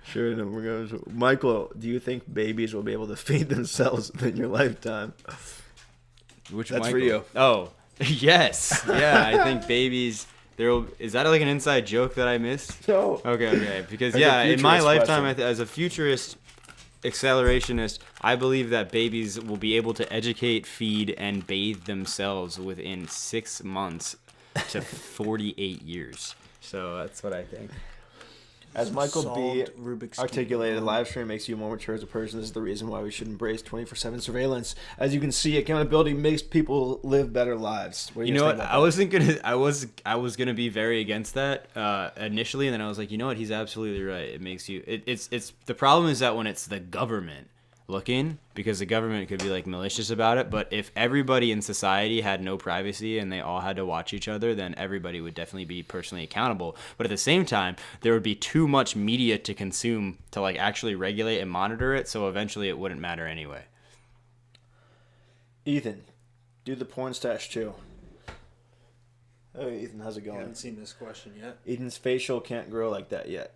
Sure, no, we're going to... Michael, do you think babies will be able to feed themselves in your lifetime? Which That's for Michael? you. Oh, yes. Yeah, I think babies. Is that like an inside joke that I missed? No. Okay. Because Like a yeah, in my futurist lifetime, question. as a futurist accelerationist, I believe that babies will be able to educate, feed, and bathe themselves within 6 months to 48 years. So that's what I think. As Michael B. Solved Rubik's articulated, Cube. live stream makes you more mature as a person. This is the reason why we should embrace 24/7 surveillance. As you can see, accountability makes people live better lives. What do You guys know think what? about I that? was thinking I was gonna be very against that initially, and then I was like, you know what? He's absolutely right. It makes you. It's the problem is that when it's the government looking, because the government could be like malicious about it. But if everybody in society had no privacy and they all had to watch each other, then everybody would definitely be personally accountable. But at the same time, there would be too much media to consume to like actually regulate and monitor it. So eventually, it wouldn't matter anyway. Ethan, do the porn stash too. Oh, Ethan, how's it I going? haven't seen this question yet. Ethan's facial can't grow like that yet.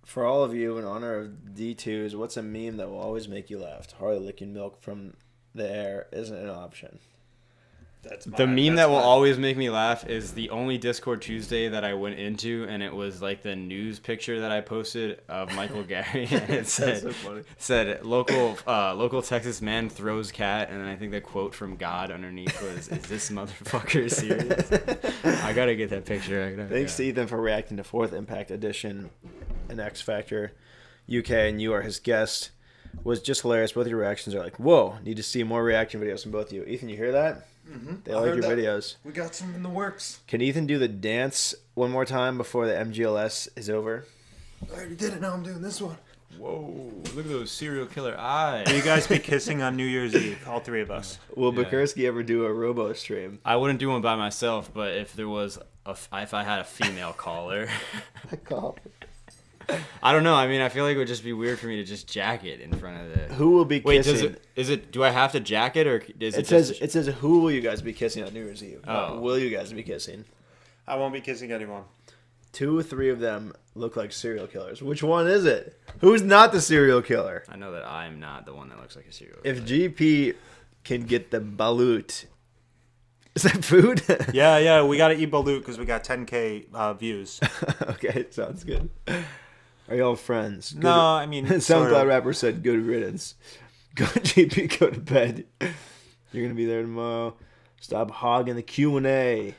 For all of you, in honor of D2s, what's a meme that will always make you laugh? Harley licking milk from the air isn't an option. The meme that will always make me laugh is the only Discord Tuesday that I went into, and it was like the news picture that I posted of Michael Gary, and it said local Texas man throws cat, and then I think the quote from God underneath was, "Is this motherfucker serious?" I gotta get that picture. Thanks to Ethan for reacting to 4th Impact Edition and X Factor UK, and you are his guest. Was just hilarious. Both your reactions are like, whoa, need to see more reaction videos from both of you. Ethan, you hear that? Mm-hmm. They like your videos. We got some in the works. Can Ethan do the dance one more time before the MGLS is over? I already did it. Now I'm doing this one. Whoa! Look at those serial killer eyes. Will you guys be kissing on New Year's Eve? All 3 of us. Will Bachurski ever do a robo stream? I wouldn't do one by myself, but if there was if I had a female caller. I don't know. I mean, I feel like it would just be weird for me to just jack it in front of the. Who will be Wait, kissing? do I have to jack it, or is It says who will you guys be kissing on New Year's Eve? Oh. Will you guys be kissing? I won't be kissing anyone. 2 or 3 of them look like serial killers. Which one is it? Who's not the serial killer? I know that I'm not the one that looks like a serial killer. If GP can get the balut, is that food? Yeah, we gotta eat balut because we got 10K views. Okay, sounds good. Are y'all friends? No, I mean, SoundCloud sort of. rapper said, "Good riddance." Go GP, go to bed. You're gonna be there tomorrow. Stop hogging the Q&A.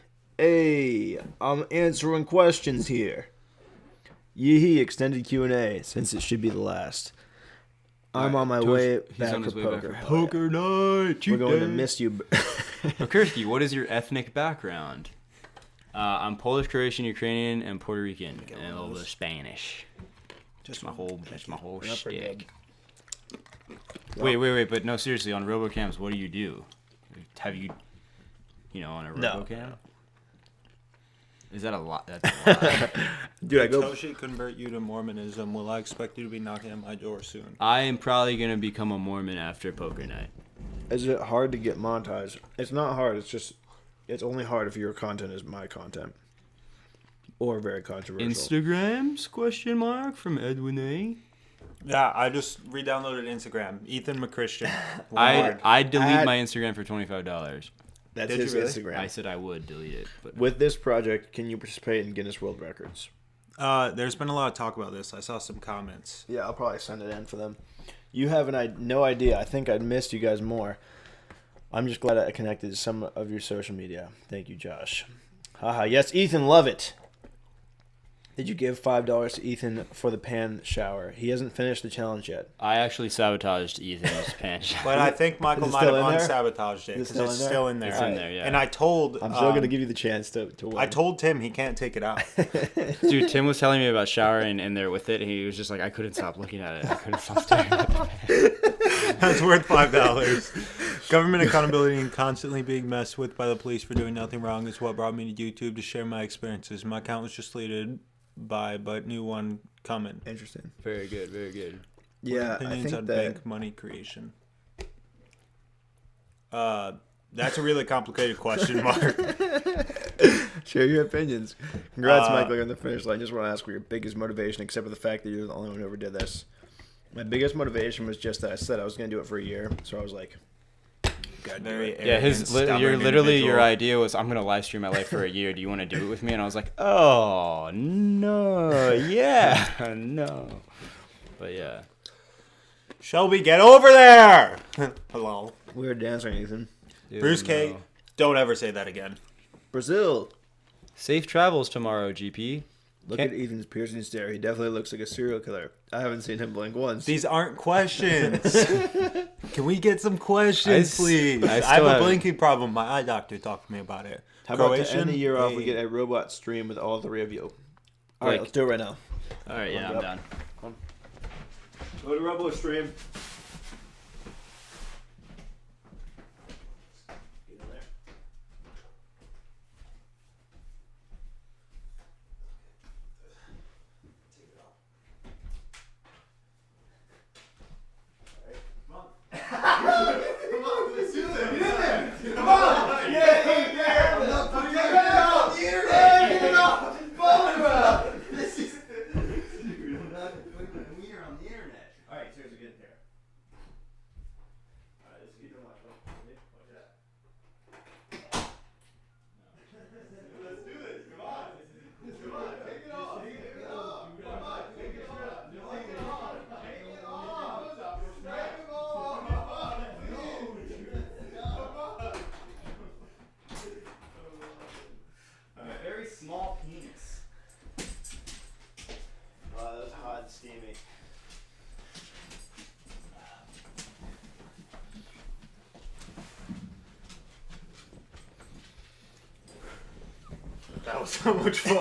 Hey, I'm answering questions here. Yee extended Q&A, since it should be the last. I'm on my way back on for his way poker. back for Hell yeah. poker night. We're going to miss you. Bachurski, what is your ethnic background? I'm Polish, Croatian, Ukrainian, and Puerto Rican, and a little bit of Spanish. That's my whole shtick. Wait, but no, seriously, on RoboCams, what do you do? Have you on a No. RoboCam? Is that a lot? That's a lot. Dude, I go. Toshi convert you to Mormonism. Will I expect you to be knocking at my door soon? I am probably gonna become a Mormon after poker night. Is it hard to get monetized? It's not hard. It's only hard if your content is my content. Or very controversial. Instagrams? Question mark from Edwin A. Yeah, I just re-downloaded Instagram. Ethan McChristian. I'd delete Add- my Instagram for $25. That's Did his you really? Instagram. I said I would delete it, but With this project, can you participate in Guinness World Records? There's been a lot of talk about this. I saw some comments. Yeah, I'll probably send it in for them. You have no idea. I think I'd missed you guys more. I'm just glad I connected to some of your social media. Thank you, Josh. Haha. Yes, Ethan, love it. Did you give $5 to Ethan for the pan shower? He hasn't finished the challenge yet. I actually sabotaged Ethan's pants. But I think Michael Is it might still have in there? unsabotaged it Is it because it's still in there. It's in there, yeah. And I told... I'm still going to give you the chance to win. I told Tim he can't take it out. Dude, Tim was telling me about showering in there with it. And he was just like, I couldn't stop looking at it. I couldn't stop staring at it. That's worth $5. Government accountability and constantly being messed with by the police for doing nothing wrong is what brought me to YouTube to share my experiences. My account was just deleted but new one coming. Interesting. Very good, very good. Yeah, I Opinions think on that... bank money creation. That's a really complicated question, Mark. Share your opinions. Congrats, Michael, you're on the finish line. Just want to ask what your biggest motivation, except for the fact that you're the only one who ever did this. My biggest motivation was just that I said I was going to do it for a year, so I was like, Very Yeah, arrogant, stubborn your individual. idea was, I'm gonna live stream my life for a year. Do you want to do it with me? And I was like, oh no, yeah, no, but yeah. Shelby, get over there! Hello. weird dancing, Ethan. Dude, Bruce no. K, don't ever say that again. Brazil. Safe travels tomorrow, GP. Look at Ethan's piercing stare. He definitely looks like a serial killer. I haven't seen him blink once. These aren't questions. Can we get some questions, please? I I still have a have- blinking problem. My eye doctor talked to me about it. How about to Croatian? end the year off, we Hey. get a robot stream with all three of you. All right, Like- let's do it right now. All right, yeah, I'm Yep. down. Go to Robo Stream. Very small penis. Wow, that was hot and steamy. That was so much fun.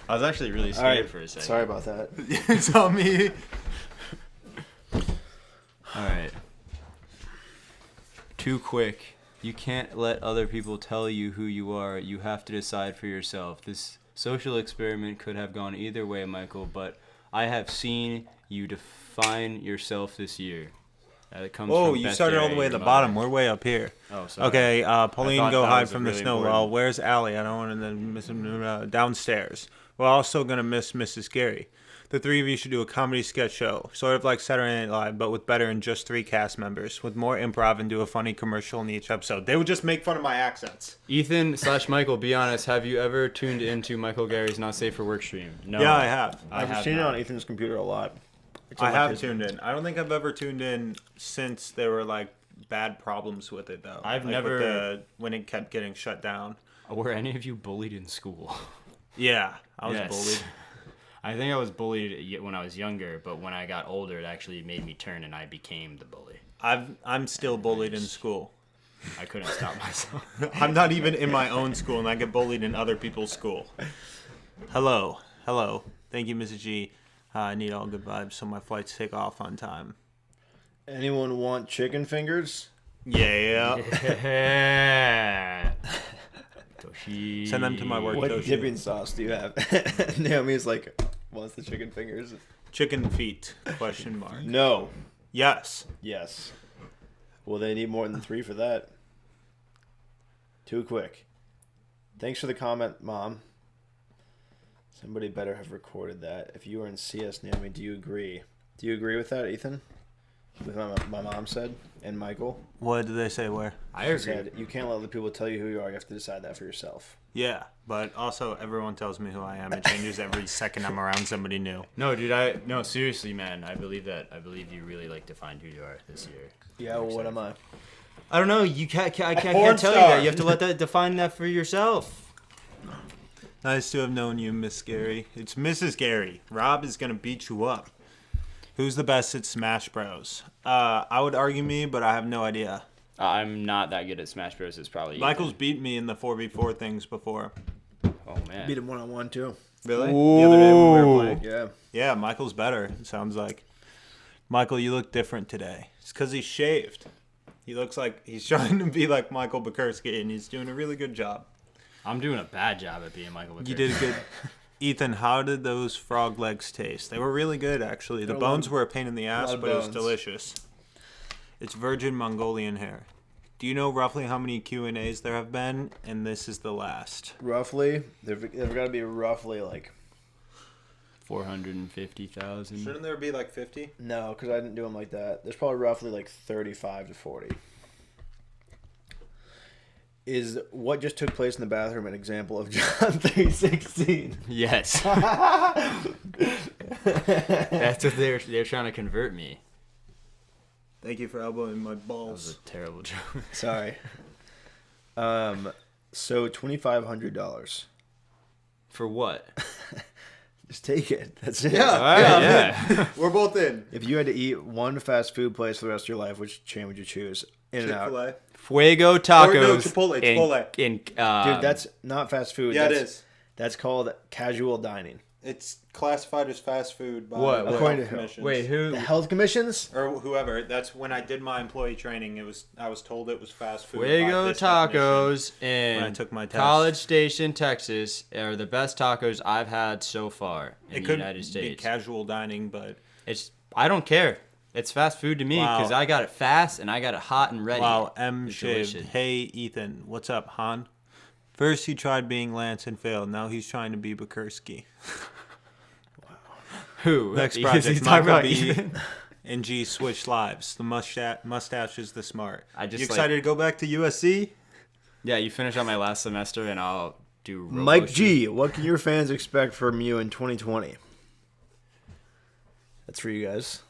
I was actually really All scared right, for a second. sorry about that. It's on me. All right. Too quick. You can't let other people tell you who you are. You have to decide for yourself. This social experiment could have gone either way, Michael, but I have seen you define yourself this year. That comes Whoa, from you Beth started all Gary, the way at your the mother. bottom. We're way up here. Oh, sorry. Okay, I Pauline, thought go that hide was from the really snowball. important. Where's Allie? I don't want to miss him downstairs. We're also going to miss Mrs. Gary. The three of you should do a comedy sketch show, sort of like Saturday Night Live, but with better and just 3 cast members, with more improv and do a funny commercial in each episode. They would just make fun of my accents. Ethan/Michael, be honest. Have you ever tuned into Michael Gary's Not Safe for Work stream? No. Yeah, I have. I've seen it on Ethan's computer a lot. It's I on, like, have his- tuned in. I don't think I've ever tuned in since there were like bad problems with it though. I've Like, never- with when it kept getting shut down. Were any of you bullied in school? Yeah, I was Yes. bullied. I think I was bullied when I was younger, but when I got older, it actually made me turn and I became the bully. I'm still bullied in school. I couldn't stop myself. I'm not even in my own school, and I get bullied in other people's school. Hello. Thank you, Mrs. G. I need all good vibes so my flights take off on time. Anyone want chicken fingers? Yeah. Yeah. Toshi. Send them to my work, What Toshi. dipping sauce do you have? Naomi's like, wants the chicken fingers. Chicken feet, question mark. No. Yes. Yes. Well, they need more than 3 for that. Too quick. Thanks for the comment, Mom. Somebody better have recorded that. If you were in CS, Naomi, do you agree? Do you agree with that, Ethan? With what my mom said and Michael? What did they say where? I She agree. said, you can't let other people tell you who you are. You have to decide that for yourself. Yeah, but also everyone tells me who I am. It changes every second I'm around somebody new. No, dude, no, seriously, man. I believe that. I believe you really like defined who you are this year. Yeah, well, what am I? I don't know. You can't. I porn can't tell you star. that. You have to let that define that for yourself. Nice to have known you, Miss Gary. It's Mrs. Gary. Rob is going to beat you up. Who's the best at Smash Bros? I would argue me, but I have no idea. I'm not that good at Smash Bros. It's probably Michael's beat me in the 4v4 things before. Oh man. Beat him one-on-one, too. Really? The other day when we were playing? Yeah. Yeah, Michael's better, it sounds like. Michael, you look different today. It's because he's shaved. He looks like he's trying to be like Michael Bachurski, and he's doing a really good job. I'm doing a bad job at being Michael. You did a good... Ethan, how did those frog legs taste? They were really good, actually. The bones were a pain in the ass, but it was delicious. It's virgin Mongolian hair. Do you know roughly how many Q&As there have been? And this is the last. Roughly, they've got to be roughly like... 450,000. Shouldn't there be like 50? No, because I didn't do them like that. There's probably roughly like 35 to 40. Is what just took place in the bathroom an example of John 3:16? Yes. That's what they're trying to convert me. Thank you for elbowing my That was balls. a terrible joke. Sorry. So $2,500. For what? Just take it. That's it. All right, yeah. We're both in. If you had to eat one fast food place for the rest of your life, which chain would you choose? In and out. Chick-fil-A. Fuego tacos. Or no, Chipotle. Dude, that's not fast food. Yeah, that's, it is. That's called casual dining. It's classified as fast food by What? the According health to who? commissions. Wait, who? The health commissions? Or whoever. That's when I did my employee training. I was told it was fast food. by Fuego this definition. tacos when I in took my test. College Station, Texas, are the best tacos I've had so far in It the could United be States. casual dining, but I don't care. It's fast food to me Wow. because I got it fast and I got it hot and ready. wow. M It's shaved. delicious. Hey Ethan, what's up, Han? First he tried being Lance and failed. Now he's trying to be Bachurski. Who? Next He's project, talking Michael about B. Ethan. and G switch lives. The mustache is the smart. I just you excited to go back to USC? Yeah, you finish out my last semester and I'll do Mike Robotstreamer. G, what can your fans expect from you in 2020? That's for you guys.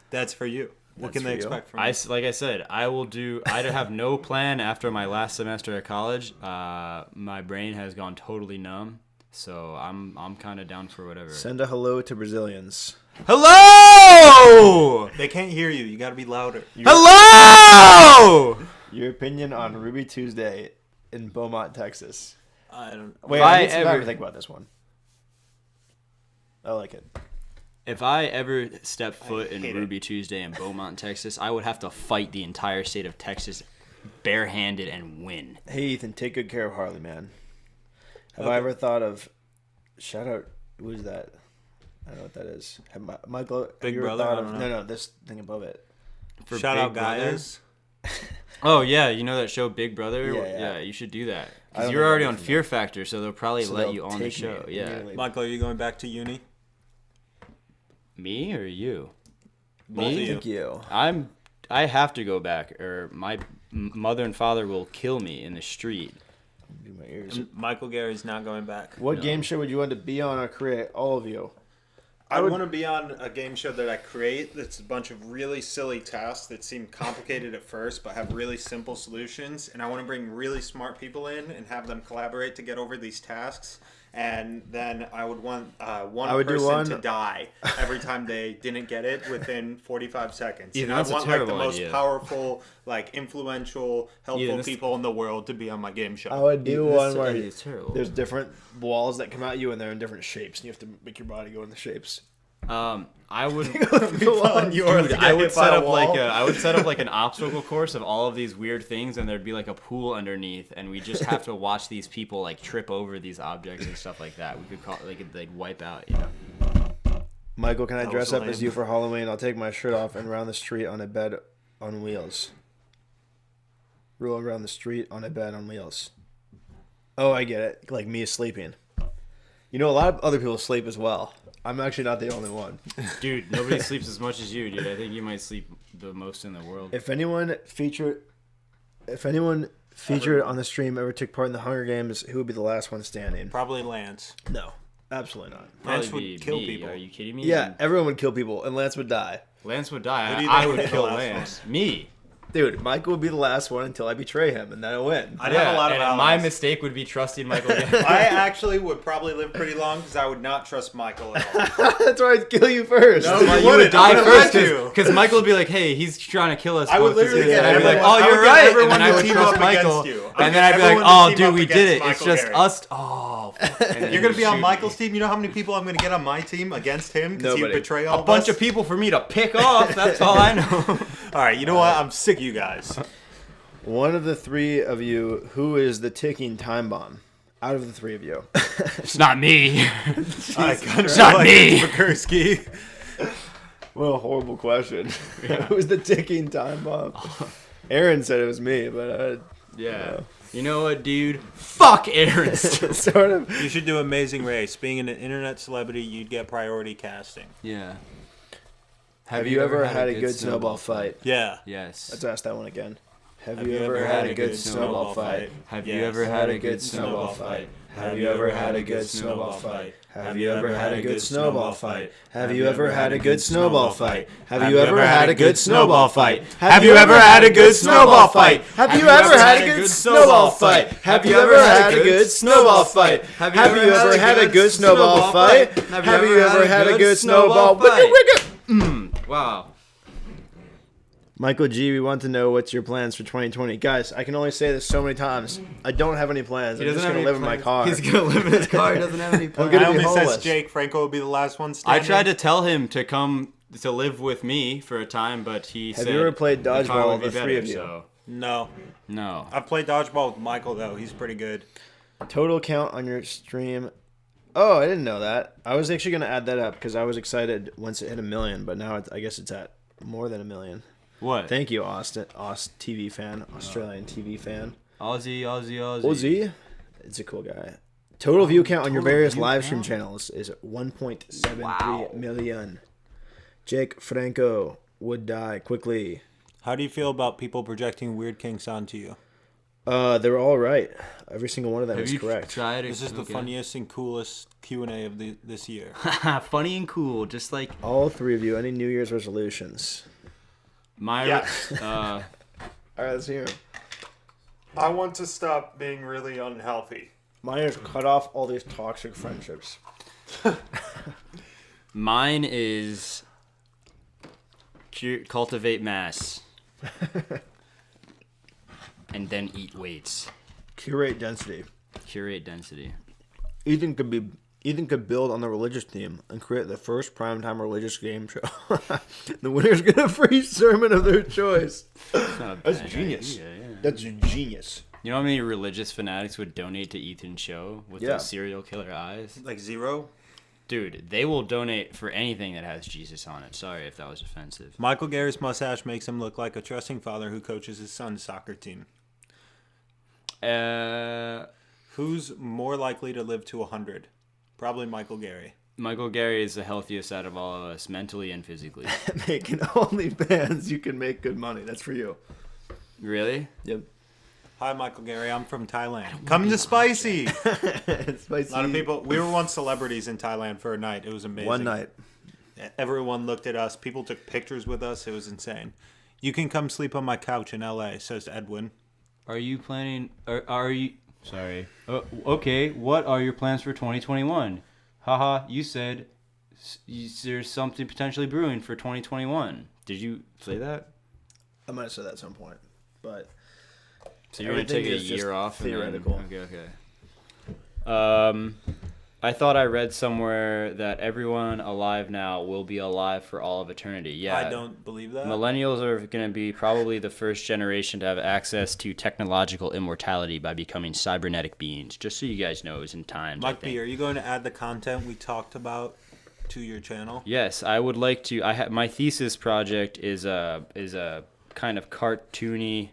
That's for you. What That's can they for you. expect from you? Like I said, I will do. I have no plan after my last semester at college. My brain has gone totally numb, so I'm kind of down for whatever. Send a hello to Brazilians. Hello! They can't hear you. You got to be louder. Hello! Your opinion on Ruby Tuesday in Beaumont, Texas. I don't. Wait, If I I need some time ever- to think about this one. I like it. If I ever step foot in hate it. Ruby Tuesday in Beaumont, Texas, I would have to fight the entire state of Texas barehanded and win. Hey, Ethan, take good care of Harley, man. Have I ever thought of... Shout out... Who is that? I don't know what that is. Michael, have Big you ever Brother? thought I of... don't know. No, this thing above it. For Shout Big out, Brother. guys. Oh yeah, you know that show Big Brother? Yeah. You should do that I because don't you're know already anything on Fear Factor, so they'll probably So let they'll you on the take show. me Yeah. immediately. Michael, are you going back to uni? Me or you? Both of Me? you. Thank you. I have to go back, or my mother and father will kill me in the street. Do my ears. Michael Gary's not going back. What game show would you want to be on or create? All of you. I want to be on a game show that I create that's a bunch of really silly tasks that seem complicated at first but have really simple solutions. And I want to bring really smart people in and have them collaborate to get over these tasks. And then I would want one person to die every time they didn't get it within 45 seconds. Yeah, and I that's a want like the terrible most idea. powerful, like influential, helpful that's- people in the world to be on my game show. I would do one where It's terrible. there's different walls that come at you and they're in different shapes, and you have to make your body go in the shapes. I would. Dude, I would set up like an obstacle course of all of these weird things, and there'd be like a pool underneath, and we just have to watch these people like trip over these objects and stuff like that. We could call it like wipe out, you know. Michael, can I That dress was up as lame. you for Halloween? I'll take my shirt off and round the street on a bed on wheels. Roll around the street on a bed on wheels. Oh, I get it. Like me sleeping. You know, a lot of other people sleep as well. I'm actually not the only one. Dude, nobody sleeps as much as you, dude. I think you might sleep the most in the world. If anyone featured on the stream ever took part in the Hunger Games, who would be the last one standing? Probably Lance. No, absolutely not. Probably Lance would be kill me. people. Are you kidding me? Yeah, everyone would kill people, and Lance would die. Lance would Who die. do you I think would would be the kill last Lance. Me. Dude, Michael would be the last one until I betray him, and then I win. I'd have a lot of and my allies. mistake would be trusting Michael again. I actually would probably live pretty long because I would not trust Michael at all. That's why I'd kill you first. No, Well, you you would wouldn't. die I first would've let you. because Michael would be like, "Hey, he's trying to kill us." I would both." literally get and I'd be like, everyone- "Oh, I would you're get right," everyone and then I to would team trust up Michael, against you. I would and then get I'd be like, everyone to "Oh, team dude, up we did against it. It's Michael just Garrett. us." Oh, fuck. And then You're gonna be on shoot Michael's me. team. You know how many people I'm gonna get on my team against him because he Nobody. betray all A bunch of people for me to pick off. That's all I know. All right, you know what? I'm sick of you guys. One of the three of you, who is the ticking time bomb? Out of the three of you. It's not me. I kind It's not me. Bachurski. What a horrible question. Who's the ticking time bomb? Aaron said it was me, but Yeah. You know what, dude? Fuck Aaron. sort of. You should do Amazing Race. Being an internet celebrity, you'd get priority casting. Yeah. Have you ever had a good snowball fight? Yeah. Yes. Let's ask that one again. Have you ever had a good snowball fight? Have you Yes. ever had a good snowball fight? Have you ever had a good snowball fight? Have you ever had a good snowball fight? Have you ever had a good snowball fight? Have you ever had a good snowball fight? Have you ever had a good snowball fight? Have you ever had a good snowball fight? Have you ever had a good snowball fight? Have you ever had a good snowball fight? Have you ever had a good snowball fight? Wow. Michael G, we want to know what's your plans for 2020. Guys, I can only say this so many times. I don't have any plans. I'm just going to live in my car. He's gonna live in his car. He doesn't have any plans. gonna I be only homeless. says Jake. Franco will be the last one I standing. tried to tell him to come to live with me for a time, but he Have said you ever played the car dodgeball, would be the three better, of you? So. No. No. I've played dodgeball with Michael, though. He's pretty good. Total count on your stream. Oh, I didn't know that. I was actually going to add that up because I was excited once it hit 1 million, but now I guess it's at more than 1 million. What? Thank you, Austin. TV fan. Australian TV fan. Aussie. Ozzy. It's a cool guy. Total view count on your various live stream channels is 1.73 million. Jake Franco would die quickly. How do you feel about people projecting weird kinks onto you? They were all right. Every single one of them Have is you correct. tried? This is the funniest and coolest Q&A of this year. Funny and cool, just like All three of you. Any New Year's resolutions? my. Yes. All right, let's hear 'em. I want to stop being really unhealthy. Mine is cut off all these toxic friendships. Mine is cultivate mass, and then eat weights. Curate density. Curate density. Ethan could build on the religious theme and create the first primetime religious game show. The winner's get a free sermon of their choice. That's genius. That's genius. You know how many religious fanatics would donate to Ethan's show with Yeah. those serial killer eyes? Like 0? Dude, they will donate for anything that has Jesus on it. Sorry if that was offensive. Michael Garrett's mustache makes him look like a trusting father who coaches his son's soccer team. Who's more likely to live to 100? Probably Michael Garrett. Michael Gary is the healthiest out of all of us, mentally and physically. Making OnlyFans, you can make good money. That's for you. Really? Yep. Hi, Michael Gary. I'm from Thailand. Come to Spicy. Spicy. A lot of people. We were once celebrities in Thailand for a night. It was amazing. One night. Everyone looked at us. People took pictures with us. It was insane. You can come sleep on my couch in L.A., says Edwin. Are you planning? Are you? Sorry. Okay. What are your plans for 2021? Haha. You said there's something potentially brewing for 2021. Did you say that? I might have said that at some point, but So you're gonna take a everything is just year off? theoretical. And then, okay. I thought I read somewhere that everyone alive now will be alive for all of eternity. Yeah. I don't believe that. Millennials are going to be probably the first generation to have access to technological immortality by becoming cybernetic beings. Just so you guys know, it was in times. Mike B, are you going to add the content we talked about to your channel? Yes, I would like to. My thesis project is a kind of cartoony,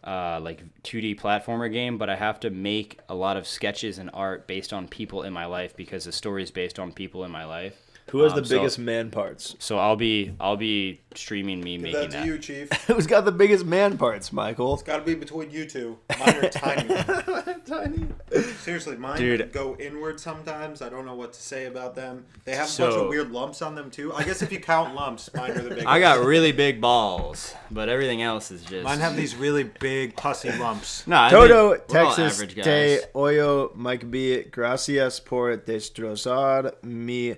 like 2D platformer game, but I have to make a lot of sketches and art based on people in my life because the story is based on people in my life. who has the biggest man parts? So I'll be streaming me making That's that. you, Chief. Who's got the biggest man parts, Michael? It's got to be between you two. Mine are tiny. Tiny. Seriously, mine Dude. go inward sometimes. I don't know what to say about them. They have a bunch So- of weird lumps on them, too. I guess if you count lumps, mine are the biggest. I got really big balls, but everything else is just. Mine have these really big pussy lumps. No, I Todo, think we're all Texas, average guys. te oyo, Mike B. Gracias por destrozar mi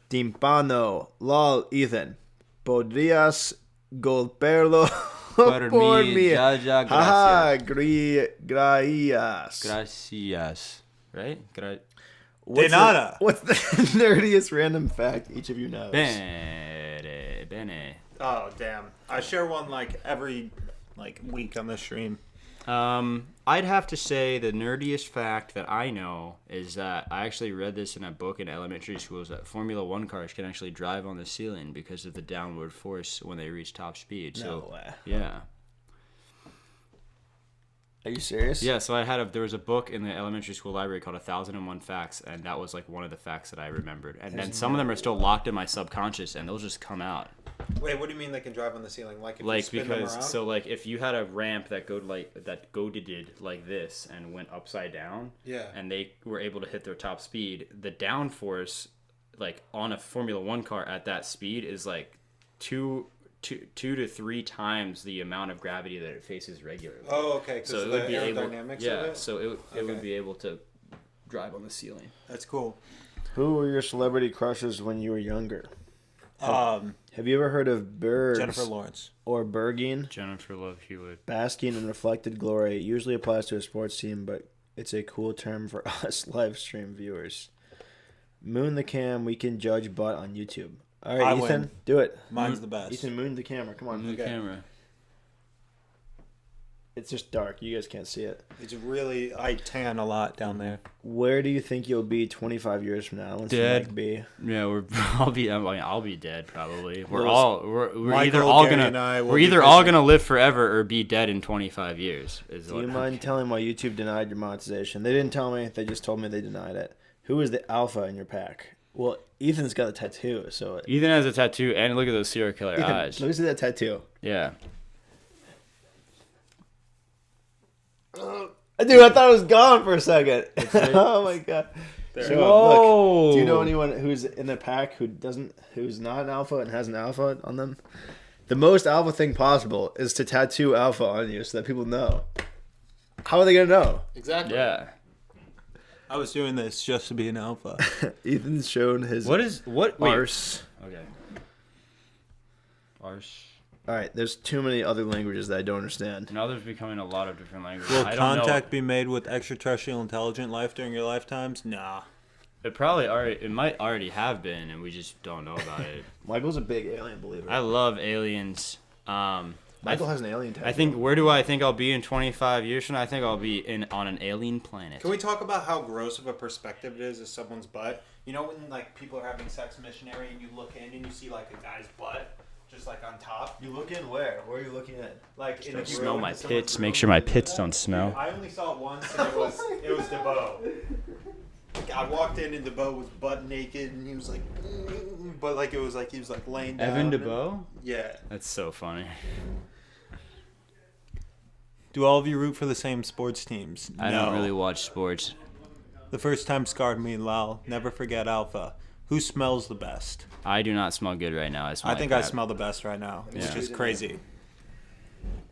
timpano. Lol, Ethan. Podrías golpearlo por mí. Ya, ya, Haha, gracias. gracias. Gracias. Right? What's De nada. What's the nerdiest random fact each of you knows? Bene. Oh, damn. I share one like every week on the stream. I'd have to say the nerdiest fact that I know is that I actually read this in a book in elementary school is that Formula One cars can actually drive on the ceiling because of the downward force when they reach top speed. So, No way. yeah. Are you serious? Yeah, so there was a book in the elementary school library called 1001 Facts, and that was like one of the facts that I remembered. And then some of them are still locked in my subconscious, and they'll just come out. Wait, what do you mean they can drive on the ceiling? Like if you Like spin them around? because so like if you had a ramp that go did like this and went upside down, Yeah. and they were able to hit their top speed, the downforce like on a Formula One car at that speed is like two to three times the amount of gravity that it faces regularly. Oh, okay. Because So of it the would be able, aerodynamics yeah. of it? So it Okay. would be able to drive on the ceiling. That's cool. Who were your celebrity crushes when you were younger? Um, Have you ever heard of Bergs Jennifer Lawrence. or Berging? Jennifer Love Hewitt. Basking in reflected glory. It usually applies to a sports team, but it's a cool term for us live stream viewers. Moon the cam, we can judge butt on YouTube. All right, I Ethan, win. do it. Mine's the best. Ethan, moon the camera. Come on. The camera. It's just dark. You guys can't see it. It's really, I tan a lot down there. Where do you think you'll be 25 years from now? Let's Dead. Be. Yeah, I'll be dead probably. We're Michael, either all Gary, and I will we're be either all busy. gonna live forever or be dead in 25 years. Do you mind telling why YouTube denied your monetization? They didn't tell me. They just told me they denied it. Who is the alpha in your pack? Well, Ethan's got a tattoo, so... Ethan has a tattoo, and look at those serial killer Ethan, eyes. let me see that tattoo. Yeah. Dude, I thought it was gone for a second. Oh my god. So, look, do you know anyone who's in the pack who's not an alpha and has an alpha on them? The most alpha thing possible is to tattoo alpha on you so that people know. How are they gonna know? Exactly. Yeah. I was doing this just to be an alpha. Ethan's shown his Wait. arse. Okay. Arse. All right, there's too many other languages that I don't understand. Now there's becoming a lot of different languages. Will I don't contact know. be made with extraterrestrial intelligent life during your lifetimes? Nah. It might already have been, and we just don't know about it. Michael's a big alien believer. I love aliens. Michael has an alien tattoo. I think where do I think I'll be in 25 years from now? I think I'll be on an alien planet. Can we talk about how gross of a perspective it is of someone's butt? You know when like people are having sex missionary and you look in and you see like a guy's butt just like on top? You look in where? Where are you looking at? Like in Don't the smell room, my in someone's pits. room. Make sure my pits don't smell. I only saw it once and it was DeBo. I walked in and DeBo was butt naked and he was like, but like it was like he was like laying down. Evan and- DeBoe? Yeah. That's so funny. Do all of you root for the same sports teams? I don't really watch sports. The first time scarred me, lol. Never forget Alpha. Who smells the best? I do not smell good right now. I think I smell the best right now, which Yeah. is crazy.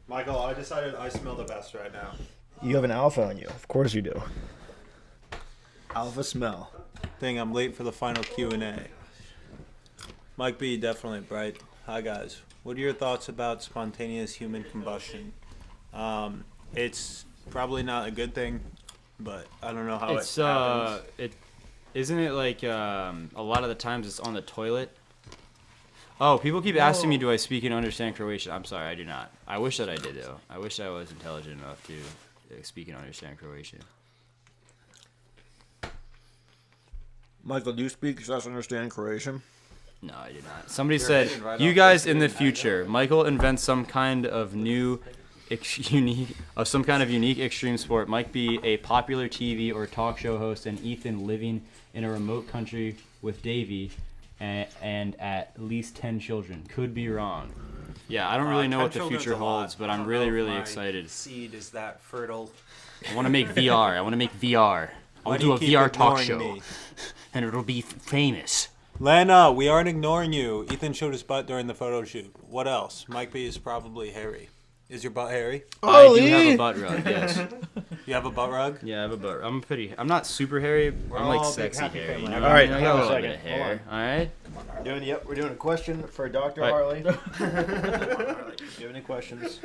Michael, I decided I smell the best right now. You have an alpha on you. Of course you do. Alpha smell. Thing, I'm late for the final Q&A. Mike B, definitely bright. Hi guys. What are your thoughts about spontaneous human combustion? It's probably not a good thing, but I don't know how It's it happens. isn't it like a lot of the times it's on the toilet? Oh, people keep asking me, do I speak and understand Croatian? I'm sorry, I do not. I wish that I did though. I wish I was intelligent enough to speak and understand Croatian. Michael, do you speak / understand Croatian? No, I do not. Somebody said, you guys in the future, Michael invents some kind of unique extreme sport. Might be a popular TV or talk show host, and Ethan living in a remote country with Davy and at least 10 children. Could be wrong. Yeah, I don't really know what the future holds, but I'm really, really excited. Seed is that fertile. I want to make VR. I want to make VR. I'll do a VR talk show, and it'll be famous. Lana, we aren't ignoring you. Ethan showed his butt during the photo shoot. What else? Mike B is probably hairy. Is your butt hairy? I do have a butt rug, yes. You have a butt rug? Yeah, I have a butt rug. I'm not super hairy. I'm like all big sexy happy hairy. You family. know? All right, I got a hold on little a bit of second. Hold hair. All right. We're doing a question for Doctor Right. Harley. Do you have any questions?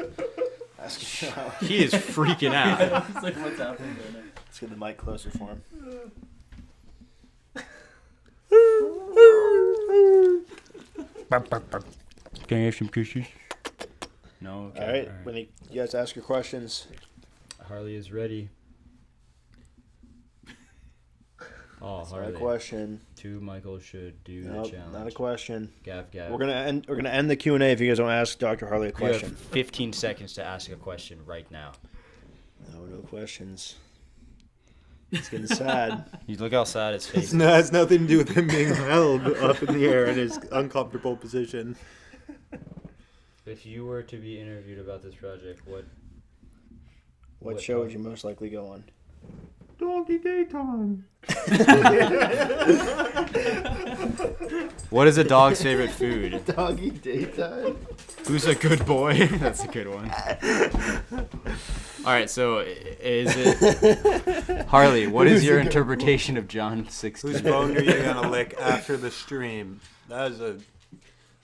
Ask him. He is freaking out. It's like, what's happening there now? Let's get the mic closer for him. Can I have some kisses? No. Okay. All right, when you guys ask your questions. Harley is ready. Oh, Not a Harley. question. Two Michael should do Nope, the challenge. not a question. Gav, gav. We're gonna end the Q&A if you guys don't ask Dr. Harley a You have question. 15 seconds to ask a question right now. No questions. It's getting sad. You look how sad his face is. No, it has nothing to do with him being held up in the air in his uncomfortable position. If you were to be interviewed about this project, What show would you most likely go on? Doggy daytime. What is a dog's favorite food? Doggy daytime. Who's a good boy? That's a good one. All right, so is it Harley? What is your interpretation of John 16? Whose bone are you gonna lick after the stream? That's quite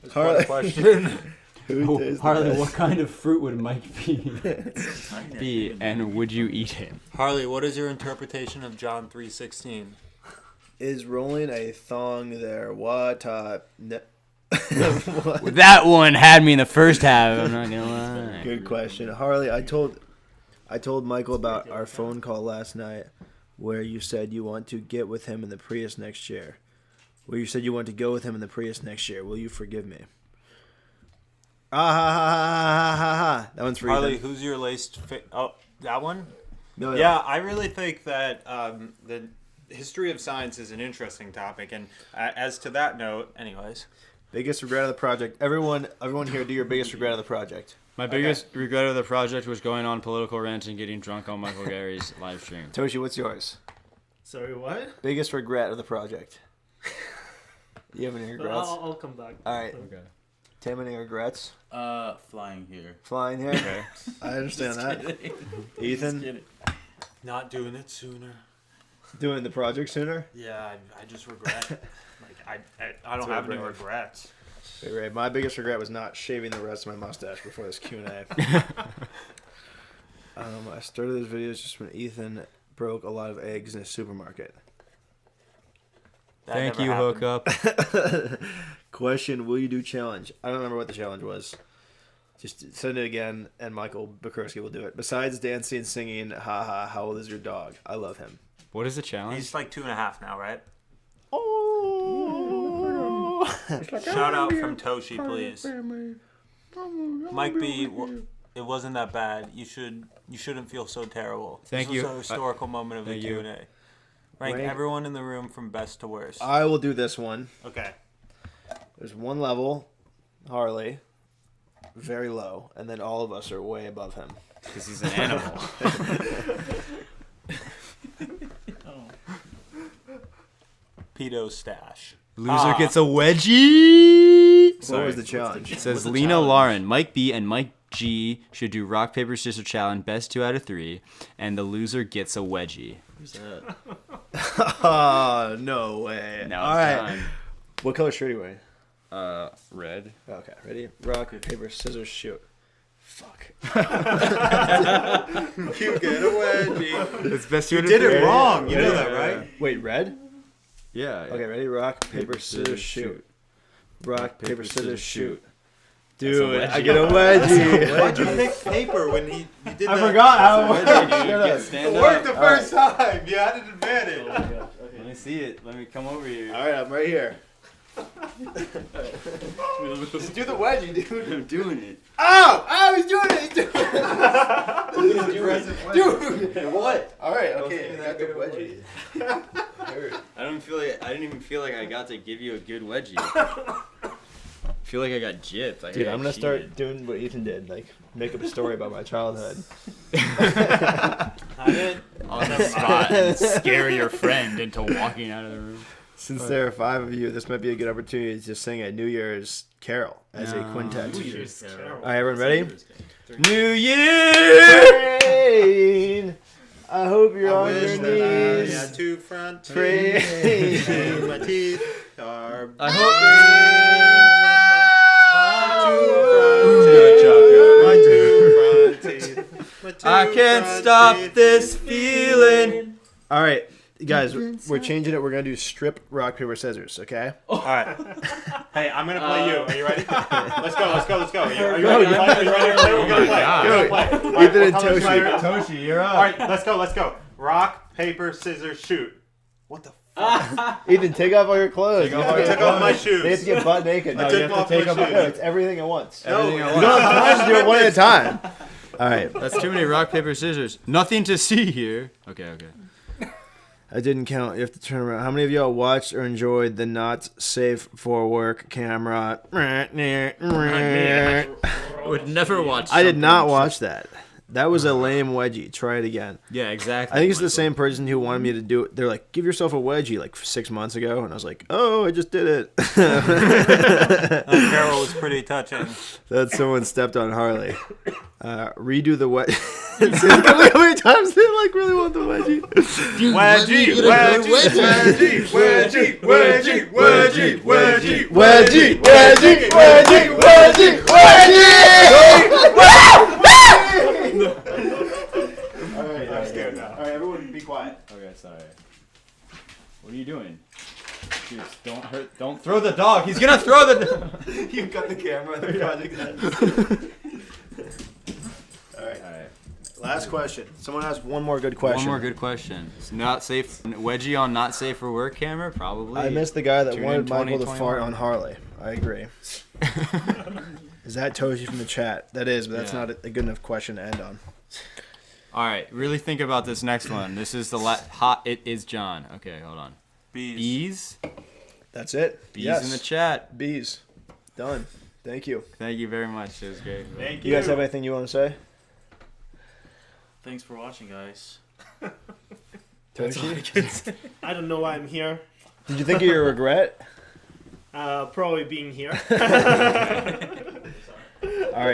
a Harley. question. Harley, what kind of fruit would Mike be, and would you eat him? Harley, what is your interpretation of John 3:16? Is rolling a thong there? What? What? That one had me in the first half. I'm not gonna lie. Good question, Harley. I told Michael about our phone call last night, where you said you want to get with him in the Prius next year. Where you said you want to go with him in the Prius next year. Will you forgive me? Ah ha ha ha ha ha ha. That one's for Harley, Ethan. who's your laced? Oh, that one. No, Yeah, I really think that the history of science is an interesting topic, and as to that note, anyways. Biggest regret of the project. Everyone here, do your biggest regret of the project. My biggest regret of the project was going on political rants and getting drunk on Michael Gary's live stream. Toshi, what's yours? Sorry, what? Biggest regret of the project. You have any regrets? I'll come back. All right. Okay. Tim, any regrets? Flying here. Flying here? Okay. I understand that. Ethan, Not doing it sooner. doing the project sooner? Yeah, I just regret. I don't have any regrets. Wait, Ray, my biggest regret was not shaving the rest of my mustache before this Q&A. I started this video just when Ethan broke a lot of eggs in a supermarket. That Thank never you, happened. Hookup. Question, will you do challenge? I don't remember what the challenge was. Just send it again, and Michael Bachurski will do it. Besides dancing and singing, haha, how old is your dog? I love him. What is the challenge? He's like 2.5 now, right? Oh. Shout out from Toshi, please. Mike B, it wasn't that bad. You shouldn't feel so terrible. Thank this you. was a historical moment of the thank you. Q&A. Rank everyone in the room from best to worst. I will do this one. Okay. There's one level, Harley, very low, and then all of us are way above him. Because he's an animal. Pedo stash. Loser gets a wedgie. What was the challenge? It says Lena Lauren, Mike B, and Mike G should do rock, paper, scissors challenge, best 2 out of 3, and the loser gets a wedgie. Who's that? Oh, no way. Now All it's right. time. What color shirt are you wearing? Red. Okay, ready? Rock, paper, scissors, shoot. Fuck. You get a wedgie. It's best You did it wrong. You know that, right? Wait, red? Yeah. Okay, ready? Rock, paper, scissors, shoot. Rock, paper, scissors, shoot. That's a Dude, wedgie. I get a wedgie. Why'd you pick paper when he did I that? forgot how it worked. It worked the first time. You had an advantage. Let me see it. Let me come over here. All right, I'm right here. Just do the wedgie, dude. I'm doing it. Ow! Ow, he's doing it! He's doing it! Dude! What? All right, okay. I got the wedgie. I didn't even feel like I got to give you a good wedgie. I feel like I got gypped. Dude, I'm gonna start doing what Ethan did, like make up a story about my childhood. on the spot and scare your friend into walking out of the room. Since there are 5 of you, this might be a good opportunity to sing a New Year's carol as a quintet. All right, everyone ready? New Year! I hope you're on your I knees. had 2 front teeth. Praise. And my teeth are I hope my 2 front teeth. My 2 I can't front stop teeth. this feeling. All right, guys, we're changing it. We're gonna do strip, rock, paper, scissors. Okay? All right. Hey, I'm gonna play you. Are you ready? Let's go. Are you Go, ready? Are you ready? We're gonna play. God. We're gonna play. All right, Ethan and what color Toshi. is my- Toshi, you're up. All right, let's go. Rock, paper, scissors, shoot. What the fuck? Ethan, take off all your clothes. I took off my shoes. They have to get butt naked. I took off my shoes. No, it's everything at once. Everything You at don't once. have time to do it one at a time. All right. That's too many rock, paper, scissors. Nothing to see here. Okay. I didn't count. You have to turn around. How many of y'all watched or enjoyed the not safe for work camera? Would never watch. I did not watch that. That was a lame wedgie. Try it again. Yeah, exactly. I think it's the same person who wanted me to do it. They're like, give yourself a wedgie like 6 months ago. And I was like, oh, I just did it. Carol was pretty touching. That someone stepped on Harley. Redo the wedgie. How many times they like really want the wedgie? Wedgie. All right, I'm scared now. All right, everyone, be quiet. Okay, sorry. What are you doing? Dude, don't throw the dog. He's gonna throw the dog. You got the camera. The project ends. All right. Last question. Someone has one more good question. One more good question. It's not safe. Wedgie on not safe for work camera? Probably. I missed the guy that Tune wanted in Michael to 2021. fart on Harley. I agree. Is that Toshi from the chat? That is, but that's Yeah. not a good enough question to end on. All right, really think about this next one. This is the hot. It is John. Okay, hold on. Bees. That's it. Bees Yes. in the chat. Bees. Done. Thank you. Thank you very much. It was great. Thank You guys have anything you want to say? Thanks for watching, guys. Toshi? I don't know why I'm here. Did you think of your regret? Probably being here.